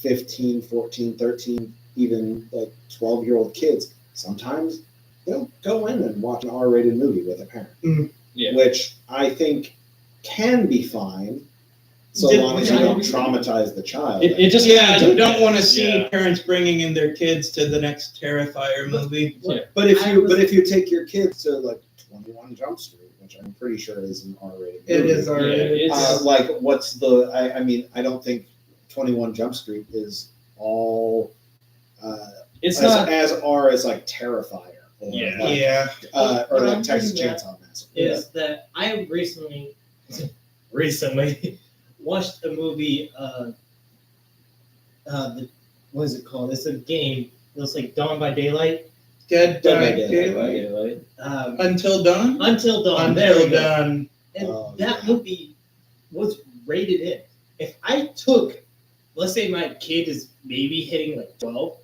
15, 14, 13, even like 12-year-old kids. Sometimes they'll go in and watch an R-rated movie with a parent, Yeah. which I think can be fine, so Did- long as you don't traumatize the child. It just you don't want to see Yeah. parents bringing in their kids to the next Terrifier movie. But if I you was- if you take your kids to like 21 Jump Street, which I'm pretty sure is an R-rated It movie, is R-rated. it's- like what's the? I mean, I don't think 21 Jump Street is all it's as, not. as R as like Terrifier or Yeah. like, Yeah. or What like I'm Texas getting at Chainsaw Massacre. Is that I recently watched a movie. What is it called? It's a game. It was like Dawn by Daylight. Dead Dead by by Daylight. Daylight. Like, Until Dawn? Until Dawn. There we Until go. Dawn. And Oh, that yeah. movie was rated in. If I took, let's say my kid is maybe hitting like 12,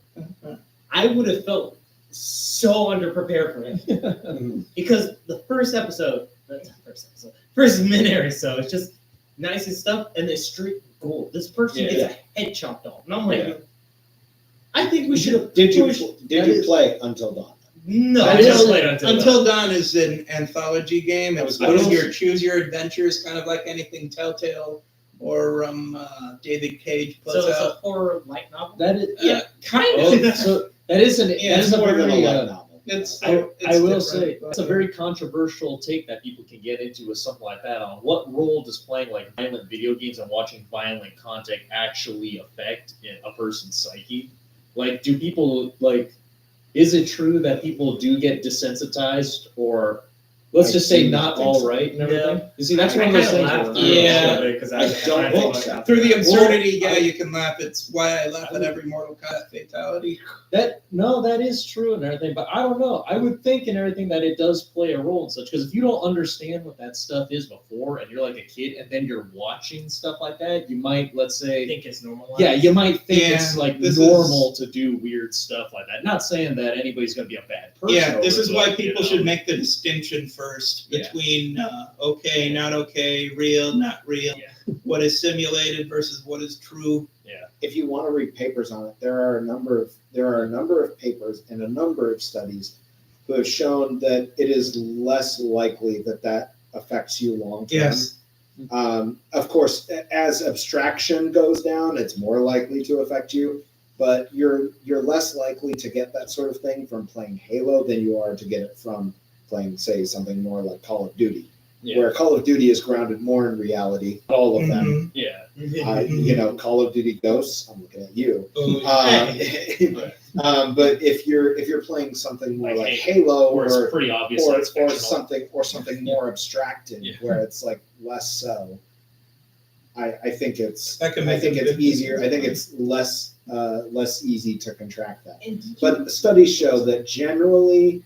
I would have felt so underprepared for him. Because the first minute or so, it's just nice and stuff, and then straight gold. This person Yeah. gets a head chopped off. And I'm like, Yeah. I think we should have Did you pushed. did you play Until Dawn? No, That I is- just played Until Dawn. Until Dawn is an anthology game. It's I one was- of your choose your adventures, kind of like anything Telltale or David Cage puts So it's a out. horror light novel. that is. Yeah, kind Oh, of. so that is an. Yeah, that is it's a More than a very. light novel. It's- I will different, say but- it's a very controversial take that people can get into with something like that. On what role does playing like violent video games and watching violent content actually affect a person's psyche? Like, do people like? Is it true that people do get desensitized or Let's just say do not think all so. right and everything. You see, that's I one of those kinda things. laughed where- Yeah. because I don't think think so. about Through the that. absurdity, Well, yeah, you can laugh. It's why I laugh at every Mortal Kombat fatality. That is true and everything, but I don't know. I would think and everything that it does play a role in such, because if you don't understand what that stuff is before and you're like a kid and then you're watching stuff like that, you might, let's I say, think it's normal. yeah, you might think Yeah, it's like this normal to do weird stuff like that. Not saying that anybody's gonna be a bad person. Yeah, this over is it, why but, people you know. should make the distinction first Yeah. between okay, not okay, real, not real. Yeah. What is simulated versus what is true. If you want to read papers on it, there are a number of papers and a number of studies who have shown that it is less likely that affects you long term. Yes. Of course, as abstraction goes down, it's more likely to affect you, but you're less likely to get that sort of thing from playing Halo than you are to get it from playing, say, something more like Call of Duty, Yeah. where Call of Duty is grounded more in reality. All of them. Mhm. Yeah. Call of Duty Ghosts. I'm looking at you. Oh, But if you're playing something more Like like Halo Or it's or pretty obvious that it's fictional. something more abstracted, Yeah. where it's like less so, I think it's That can I make think a it's big easier. I difference. think it's less easy to contract that. And did you- But studies show that generally,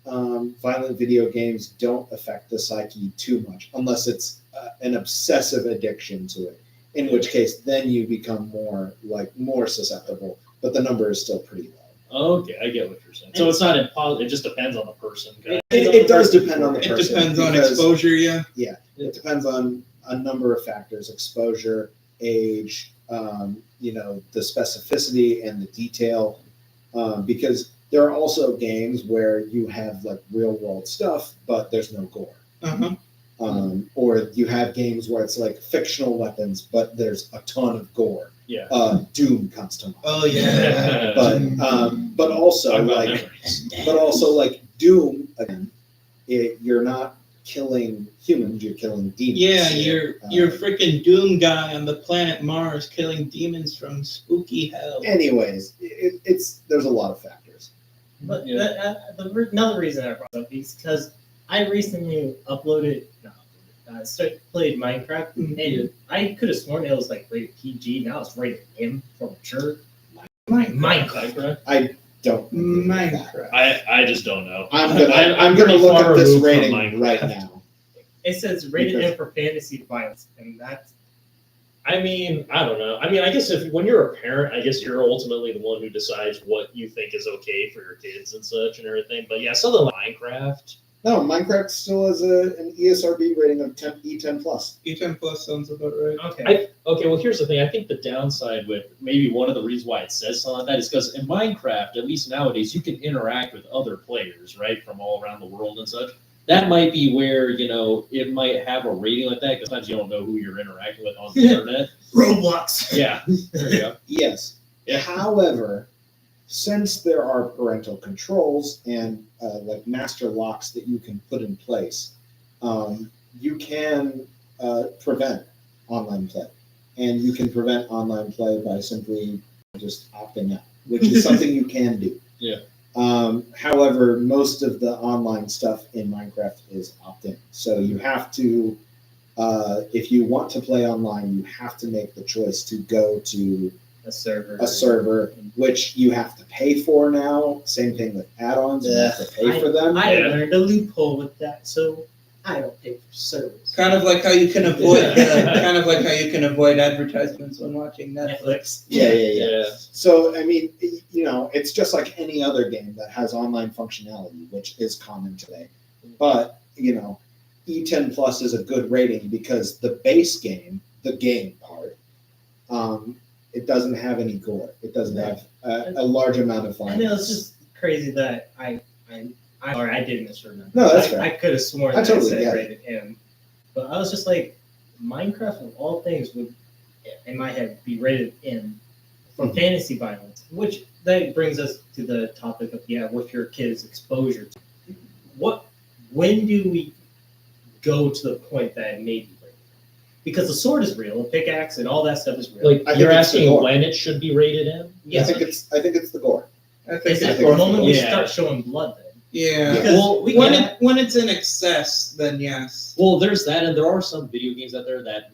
violent video games don't affect the psyche too much, unless it's an obsessive addiction to it. In which case, then you become more susceptible. But the number is still pretty low. Okay, I get what you're saying. So it's not impossible. It just depends on the person. It does depend on the It person. depends on because exposure, yeah. It depends on a number of factors: exposure, age, the specificity and the detail. Because there are also games where you have like real world stuff, but there's no gore. Uh-huh. Or you have games where it's like fictional weapons, but there's a ton of gore. Yeah. Doom comes to mind. Oh yeah. But also Talk about like memories. Doom again, you're not killing humans, you're killing demons. Yeah, you're freaking Doom guy on the planet Mars killing demons from spooky hell. Anyways, there's a lot of factors. But Yeah. another reason I brought it up is because I recently played Minecraft, and I could have sworn it was like rated PG. Now it's rated M for mature. Minecraft. Don't agree with that. Minecraft. I just don't know. I'm gonna I'm look pretty far at this removed from rating Minecraft. right now. It says rated Because- M for fantasy violence, and that's I mean, I don't know. I mean, I guess when you're a parent, I guess you're ultimately the one who decides what you think is okay for your kids and such and everything. But yeah, something like Minecraft. No, Minecraft still has an ESRB rating of E10 plus. E10 plus sounds about right. okay. Okay, well, here's the thing. I think the downside with maybe one of the reasons why it says something like that is because in Minecraft, at least nowadays, you can interact with other players, right, from all around the world and such. That might be where, it might have a rating like that because sometimes you don't know who you're interacting with on the internet. Roblox. Yeah, there you go. Yes. Yeah. However, since there are parental controls and like master locks that you can put in place, you can prevent online play. And you can prevent online play by simply just opting out, which is something you can do. Yeah. However, most of the online stuff in Minecraft is opt-in. So you have to, if you want to play online, you have to make the choice to go to A server. a server, which you have to pay for now. Same thing with add-ons, you have to pay for them. I Yeah. learned a loophole with that, so I don't pay for servers. Kind of like how you can avoid advertisements when watching Netflix. Netflix. Yeah. So, I mean, it's just like any other game that has online functionality, which is common today. But, E10 Plus is a good rating because the base game, the game part, it doesn't have any gore. It doesn't have a large amount of I know it's violence. just crazy that I did misremember. No, that's fair. I could have sworn I that totally I said get it. rated M, but I was just like, Minecraft of all things would, in my head, be rated M for Mhm. fantasy violence, which that brings us to the topic of with your kids' exposure. When do we go to the point that it may be rated? Because the sword is real, the pickaxe and all that stuff is real. Like, I think you're it's the asking gore. when it should be rated M? yes, I think it's the gore. I think is it I the think- moment we yeah. start showing blood then? Yeah. Yeah. Well, When it's in excess, then yes. well, there's that, and there are some video games out there that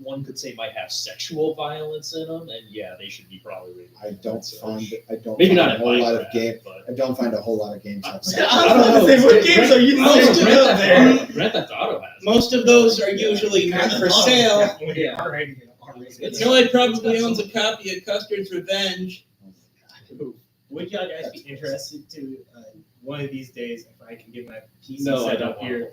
one could say might have sexual violence in them, and yeah, they should be probably rated. I don't find Maybe find not a in whole lot of Minecraft, game. but I don't find a whole lot of games I- outside. I don't know. Say, what games are you Most thinking of of there? Grand Theft Auto has. Most of those are usually not for sale. Yeah. You know, it probably owns a copy of Custard's Revenge. Would y'all guys be interested to one of these days, if I can get my PC No, I set don't up want here,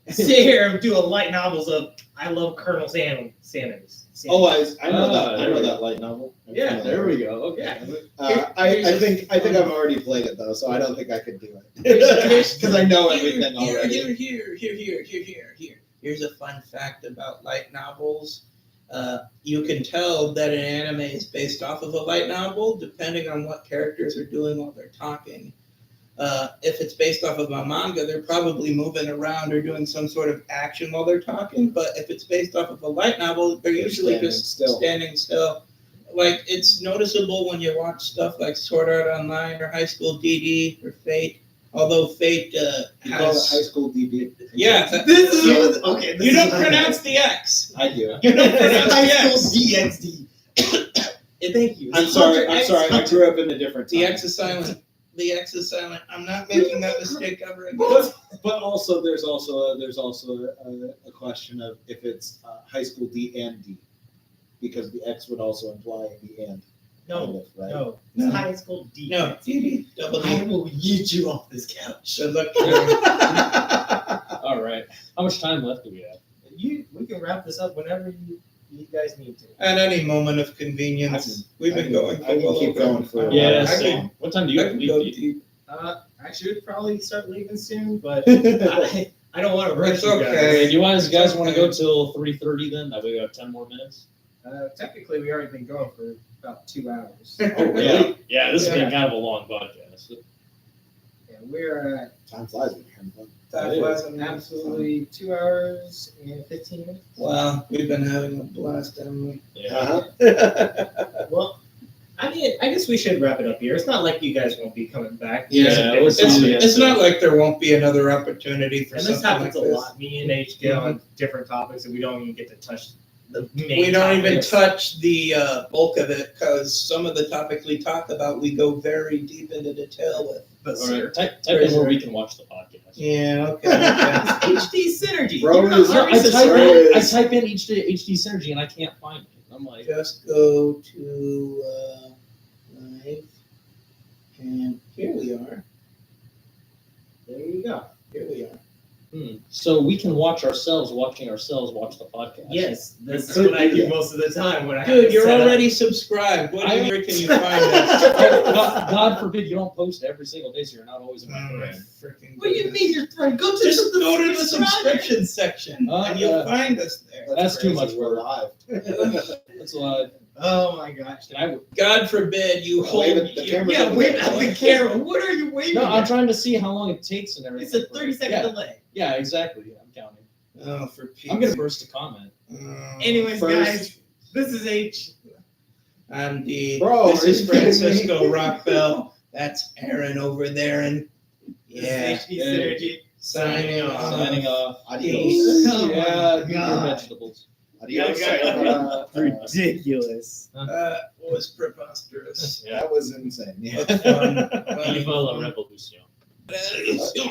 to sit here and do a light novels of I love Colonel Sanders. Oh, I know that. I there know we that light novel. I'm Yeah, familiar. There we go. Okay. Yeah. I think I've already played it though, so I don't think I could do it because I know everything already. Here. Here's a fun fact about light novels. You can tell that an anime is based off of a light novel depending on what characters are doing while they're talking. If it's based off of a manga, they're probably moving around or doing some sort of action while they're talking. But if it's based off of a light novel, they're usually Standing just still. standing still. Like, it's noticeable when you watch stuff like Sword Art Online or High School DD or Fate. Although Fate You call it has... high school DB. Yeah, This is okay. you don't pronounce the X. I do. You don't pronounce the High X. School DxD. Thank you. I'm sorry. I grew up in a different time. The X is silent. The X is silent. I'm not making that mistake ever again. But also, there's also a question of if it's high school D and D, because the X would also imply the and. No, kind of, right? no. No. High School D. No, DD, double I D. will yeet you off this couch. Good luck. Jerry. All right. How much time left do we have? We can wrap this up whenever you guys need to. At any moment of convenience. We've been going for I can well keep over- going for. Yeah. I Same. can- What time do you I have to can go leave? deep. I should probably start leaving soon, but I don't want to rush It's you okay. guys. Hey, do you guys It's want to okay. go till 3:30 then? That way we have 10 more minutes. Technically, we already been going for about 2 hours. Oh, really? Yeah, this has Yeah. been kind of a long podcast. And we're at Time flies when you're having fun. That wasn't absolutely 2 hours and 15 minutes. Wow, we've been having a blast, haven't we? Yeah. Well, I mean, I guess we should wrap it up here. It's not like you guys won't be coming back. Yeah, it was It's not like there won't be another opportunity for And this something happens like a this. lot. Me and H get on different topics, and we don't even get to touch the main We don't even topics. touch the bulk of it because some of the topics we talk about, we go very deep into detail with. But All sir, right. Type in where we can watch the podcast. Yeah, okay. HD synergy. Bro, You're not is- Harvey I Synergy. type in HD Synergy and I can't find it. I'm like, Just go to live, and here we are. There you go. Here we are. So we can watch ourselves watching ourselves watch the podcast. Yes, this is could what I do do that. most of the time when I have Dude, it you're set up. already subscribed. What I- where can you find us? God forbid you don't post every single day, so you're not always in my thread. Freaking What do you mean you're trying? Go to Just the go to the subscribe. subscription section and you'll find us there. That's too much We're work. live. That's a lot. Oh my gosh. Can I? God forbid you hold. Wave at the camera. Yeah, wait at the camera. What are you waving No, I'm at? trying to see how long it takes and everything. It's a 30-second Yeah. delay. Yeah, exactly. I'm counting. Oh, for Pete's I'm gonna burst a comment. Anyways, First- guys, this is H. I'm D. Bro, This are is you kidding me? Francisco Rockbell. That's Aaron over there, and yeah, This is HD Synergy. signing off. Signing off. Adios. Oh my Yeah, eat your God. vegetables. Adios. Yeah, Ridiculous. That was preposterous. Yeah. That was insane. Yeah. That's fun. Viva la revolution. Revolution.